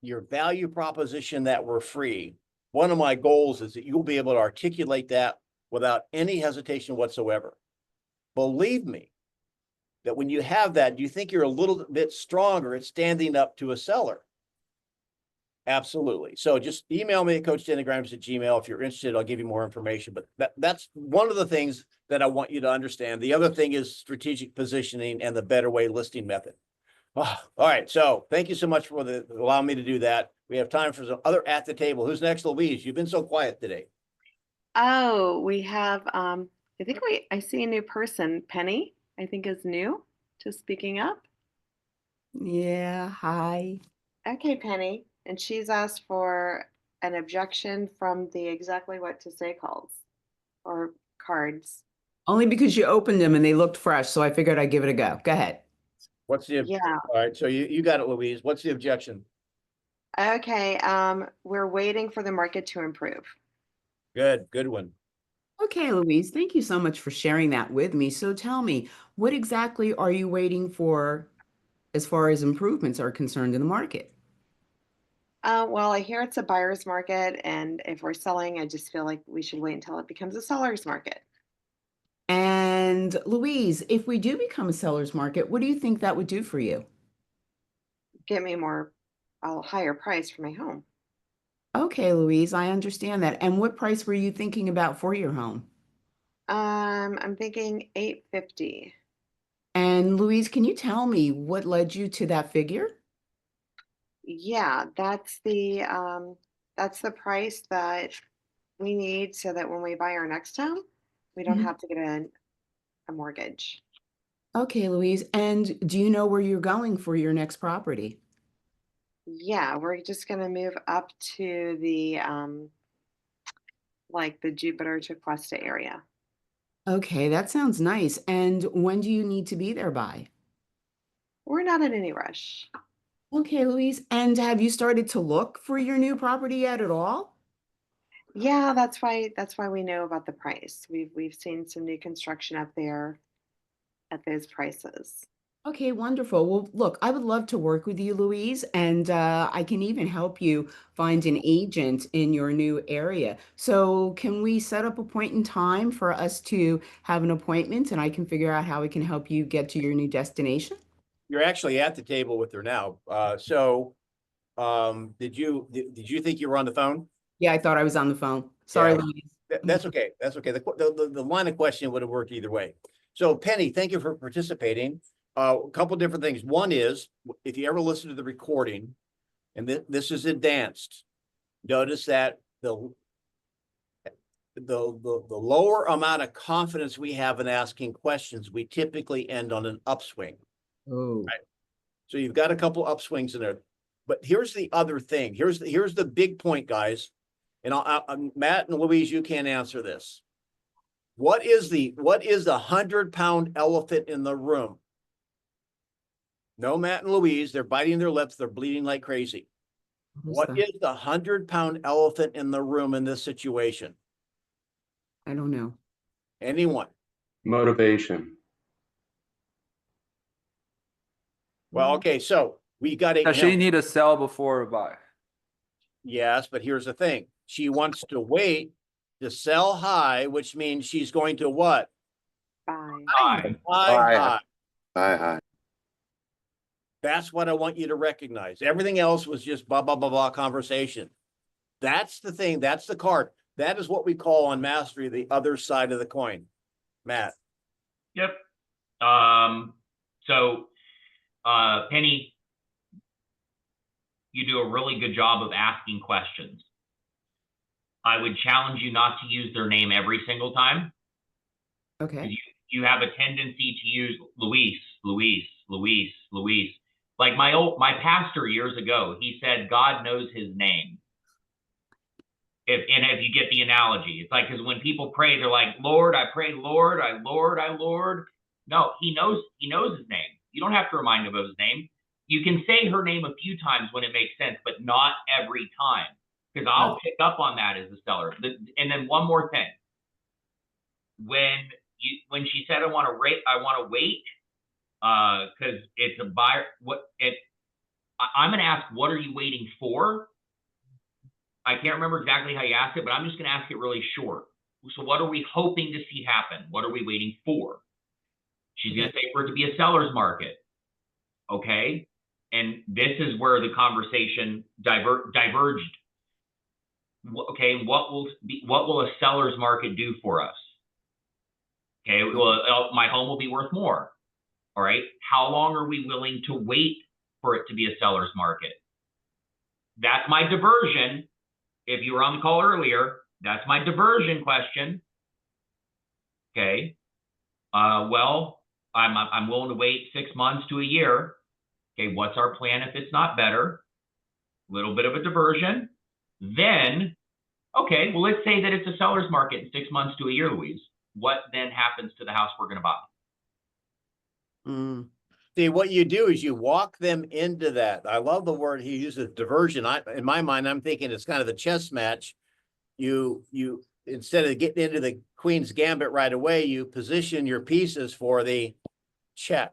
Your value proposition that we're free. One of my goals is that you'll be able to articulate that without any hesitation whatsoever. Believe me, that when you have that, do you think you're a little bit stronger at standing up to a seller? Absolutely. So just email me at coachdennygrimes@gmail.com if you're interested. I'll give you more information. But that's one of the things that I want you to understand. The other thing is strategic positioning and the better way listing method. Oh, all right. So thank you so much for allowing me to do that. We have time for some other at the table. Who's next, Louise? You've been so quiet today. Oh, we have, I see a new person. Penny, I think is new to speaking up. Yeah, hi. Okay, Penny. And she's asked for an objection from the exactly what to say calls or cards. Only because you opened them and they looked fresh, so I figured I'd give it a go. Go ahead. What's the Yeah. All right. So you got it, Louise. What's the objection? Okay, we're waiting for the market to improve. Good one. Okay, Louise, thank you so much for sharing that with me. So tell me, what exactly are you waiting for as far as improvements are concerned in the market? Well, I hear it's a buyer's market, and if we're selling, I just feel like we should wait until it becomes a seller's market. And Louise, if we do become a seller's market, what do you think that would do for you? Get me a higher price for my home. Okay, Louise, I understand that. And what price were you thinking about for your home? I'm thinking 850. And Louise, can you tell me what led you to that figure? Yeah, that's the price that we need so that when we buy our next home, we don't Mhm. have to get a mortgage. Okay, Louise. And do you know where you're going for your next property? Yeah, we're just gonna move up to the like the Jupiter to Cuesta area. Okay, that sounds nice. And when do you need to be there by? We're not in any rush. Okay, Louise. And have you started to look for your new property yet at all? Yeah, that's why we know about the price. We've seen some new construction up there at those prices. Okay, wonderful. Well, look, I would love to work with you, Louise, and I can even help you find an agent in your new area. So, can we set up a point in time for us to have an appointment and I can figure out how we can help you get to your new destination? You're actually at the table with her now. Did you think you were on the phone? Yeah, I thought I was on the phone. Sorry, Yeah. Louise. That's okay. That's okay. The line of question would have worked either way. So Penny, thank you for participating. A couple different things. One is, if you ever listen to the recording, and this is advanced, notice that the lower amount of confidence we have in asking questions, we typically end on an upswing. Oh. Right. So you've got a couple upswings in there. But here's the other thing. Here's the big point, guys. And Matt and Louise, you can't answer this. What is the 100-pound elephant in the room? No, Matt and Louise, they're biting their lips. They're bleeding like crazy. What is the 100-pound elephant in the room in this situation? I don't know. Anyone? Motivation. Well, okay, so we got Does she need to sell before buy? Yes, but here's the thing. She wants to wait to sell high, which means she's going to what? Buy. High. That's what I want you to recognize. Everything else was just blah, blah, blah, blah conversation. That's the thing. That's the card. That is what we call on mastery the other side of the coin. Matt. Yep. Penny, you do a really good job of asking questions. I would challenge you not to use their name every single time. Okay. You have a tendency to use Luis. Like my pastor years ago, he said, God knows his name. If you get the analogy, it's like, because when people pray, they're like, Lord, I pray, Lord, I Lord. No, he knows his name. You don't have to remind him of his name. You can say her name a few times when it makes sense, but not every time, because I'll pick up on that as a seller. And then one more thing, when she said I want to wait, because it's a buyer. I'm going to ask, what are you waiting for? I can't remember exactly how you asked it, but I'm just going to ask it really short. So what are we hoping to see happen? What are we waiting for? She's going to say for it to be a seller's market. Okay. and this is where the conversation diverged. Okay, what will a seller's market do for us? Okay, well, my home will be worth more. All right, how long are we willing to wait for it to be a seller's market? That's my diversion. If you were on the call earlier, that's my diversion question. Okay, well, I'm willing to wait 6 months to a year. Okay, what's our plan if it's not better? Little bit of a diversion. Then, okay, well, let's say that it's a seller's market in 6 months to a year, Louise. What then happens to the house we're going to buy? See, what you do is you walk them into that. I love the word he uses, diversion. In my mind, I'm thinking it's kind of the chess match. You instead of getting into the Queen's Gambit right away, you position your pieces for the check.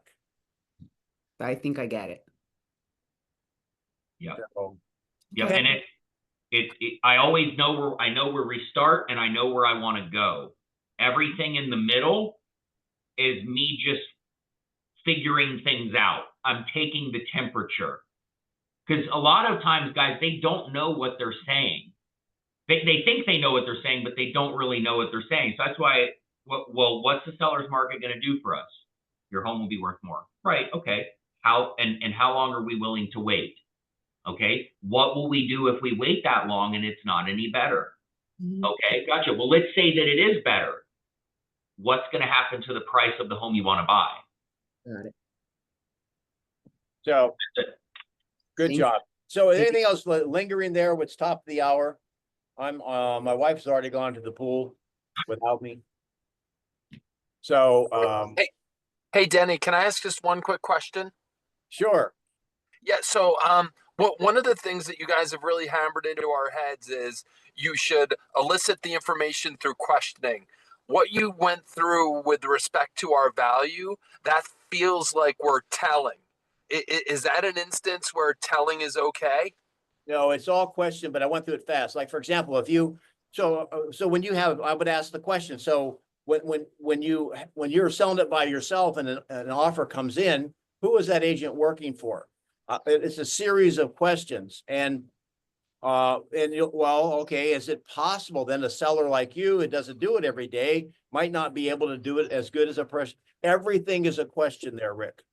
I think I get it. Yeah. So, Yeah, okay. and I always know where we start, and I know where I want to go. Everything in the middle is me just figuring things out. I'm taking the temperature, because a lot of times, guys, they don't know what they're saying. They think they know what they're saying, but they don't really know what they're saying. So that's why, well, what's the seller's market going to do for us? Your home will be worth more, right? Okay. How long are we willing to wait? Okay, what will we do if we wait that long and it's not any better? Okay, gotcha. Well, let's say that it is better. What's going to happen to the price of the home you want to buy? Got it. So, good Thank job. So, anything else lingering there? What's top of the hour? My wife's already gone to the pool without me. So, Hey, Denny, can I ask just one quick question? Sure. Yeah, so one of the things that you guys have really hammered into our heads is you should elicit the information through questioning. What you went through with respect to our value, that feels like we're telling. Is that an instance where telling is okay? No, it's all question, but I went through it fast. Like, for example, if you, so when you have, I would ask the question. So when you're selling it by yourself and an offer comes in, who is that agent working for? It's a series of questions, and well, okay, is it possible then a seller like you, it doesn't do it every day, might not be able to do it as good as a person? Everything is a question there, Rick.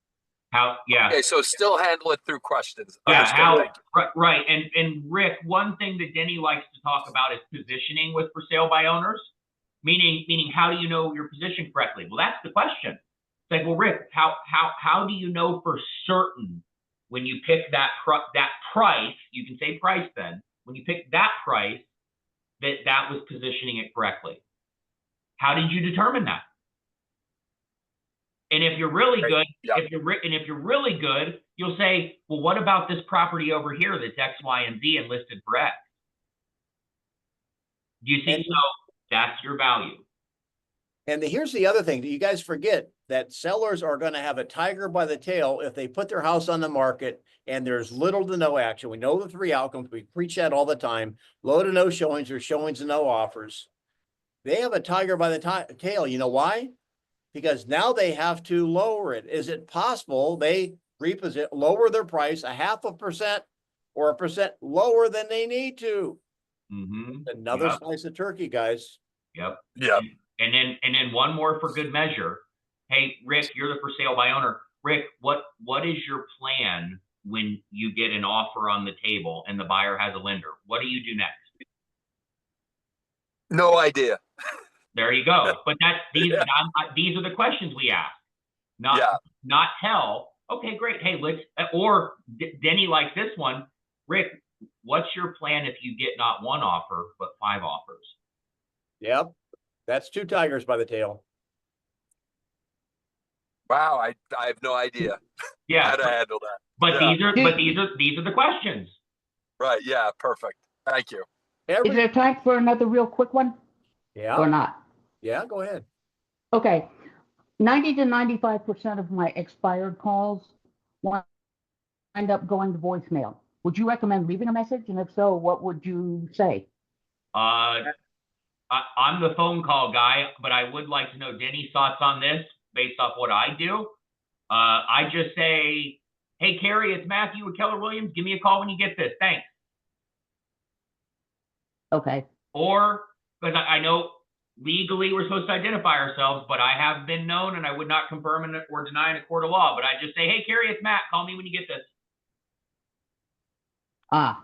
How? Yeah. Okay, so still handle it through questions. Yeah. Understood. Right. And Rick, one thing that Denny likes to talk about is positioning with for sale by owners. Meaning, how do you know you're positioned correctly? Well, that's the question. It's like, well, Rick, how do you know for certain when you pick that price? You can say price then. When you pick that price, that was positioning it correctly. How did you determine that? And if you're really good, if you're really good, you'll say, well, what about this property over here that's X, Y, and Z and listed for X? Do you see? So that's your value. And here's the other thing that you guys forget, that sellers are going to have a tiger by the tail if they put their house on the market and there's little to no action. We know the three outcomes. We preach that all the time. Low to no showings or showings and no offers. They have a tiger by the tail. You know why? Because now they have to lower it. Is it possible they lower their price 0.5% or 1% lower than they need to? Another slice of turkey, guys. Yep. Yep. And then one more for good measure. Hey, Rick, you're the for sale by owner. Rick, what is your plan when you get an offer on the table and the buyer has a lender? What do you do next? No idea. There you go. But these are the questions we ask. Not tell. Okay, great. Hey, or Denny likes this one. Rick, what's your plan if you get not one offer but 5 offers? Yep. That's 2 tigers by the tail. Wow, I have no idea. Yeah, how to handle that. But these are the questions. Right. Yeah. Perfect. Thank you. Is there time for another real quick one? Yeah. Or not? Yeah, go ahead. Okay. 90 to 95% of my expired calls wind up going to voicemail. Would you recommend leaving a message? And if so, what would you say? I'm the phone call guy, but I would like to know Denny's thoughts on this based off what I do. I just say hey, Carrie, it's Matthew with Keller Williams. Give me a call when you get this. Thanks. Okay. Or, because I know legally we're supposed to identify ourselves, but I have been known, and I would not confirm or deny in a court of law, but I just say, hey, Carrie, it's Matt. Call me when you get this. Ah,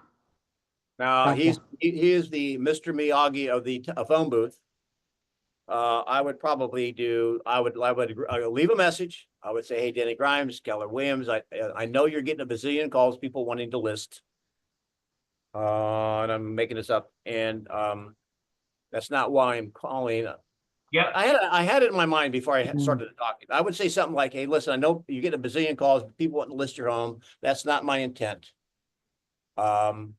Now, Gotcha. he is the Mr. Miyagi of the phone booth. I would probably leave a message. I would say, hey, Denny Grimes, Keller Williams, I know you're getting a bazillion calls, people wanting to list. And I'm making this up, and that's not why I'm calling. Yeah. I had it in my mind before I started talking. I would say something like, hey, listen, I know you get a bazillion calls, people want to list your home. That's not my intent. And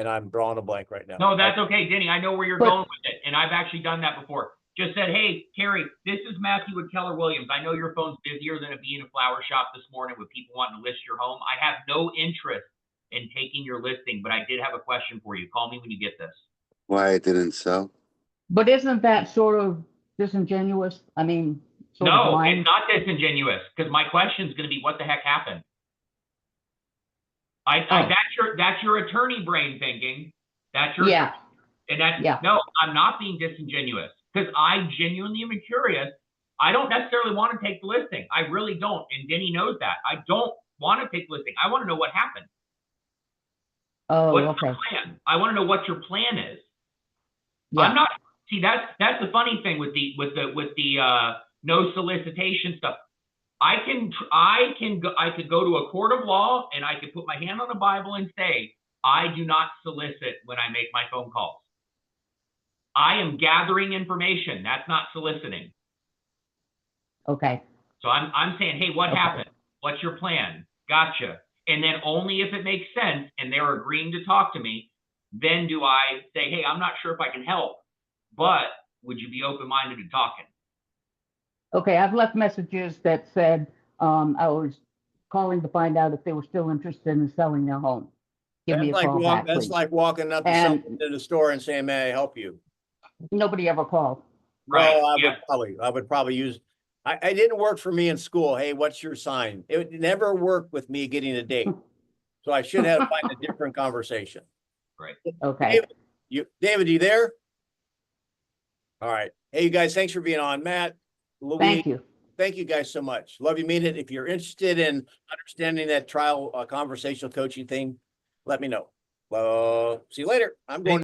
I'm drawing a blank right now. No, that's okay, Denny. I know where you're But- going with it, and I've actually done that before. Just said, hey, Carrie, this is Matthew with Keller Williams. I know your phone's busier than a bee in a flower shop this morning with people wanting to list your home. I have no interest in taking your listing, but I did have a question for you. Call me when you get this. Why it didn't sell? But isn't that sort of disingenuous? I mean, sort of No, lying? it's not disingenuous, because my question is going to be, what the heck happened? That's your attorney brain thinking. That's your Yeah. And that's Yeah. no, I'm not being disingenuous, because I genuinely am curious. I don't necessarily want to take the listing. I really don't. And Denny knows that. I don't want to take the listing. I want to know what happened. Oh, What's okay. the plan? I want to know what your plan is. Yeah. I'm not see that's the funny thing with the no solicitation stuff. I could go to a court of law and I could put my hand on the Bible and say, I do not solicit when I make my phone calls. I am gathering information. That's not soliciting. Okay. So I'm saying, hey, what Okay. happened? What's your plan? Gotcha. And then only if it makes sense and they're agreeing to talk to me, then do I say, hey, I'm not sure if I can help, but would you be open-minded to talking? Okay, I've left messages that said I was calling to find out if they were still interested in selling their home. Give me a call back, That's please. like walking up to And- someone in the store and saying, may I help you? Nobody ever called. Right. Well, Yeah. I would probably use, I didn't work for me in school. Hey, what's your sign? It never worked with me getting a date. So I should have find a different conversation. Right. Okay. David, you there? All right. Hey, you guys, thanks for being on. Matt, Louise, Thank you. thank you guys so much. Love you, mean it. If you're interested in understanding that trial conversational coaching thing, let me know. See you later. I'm going.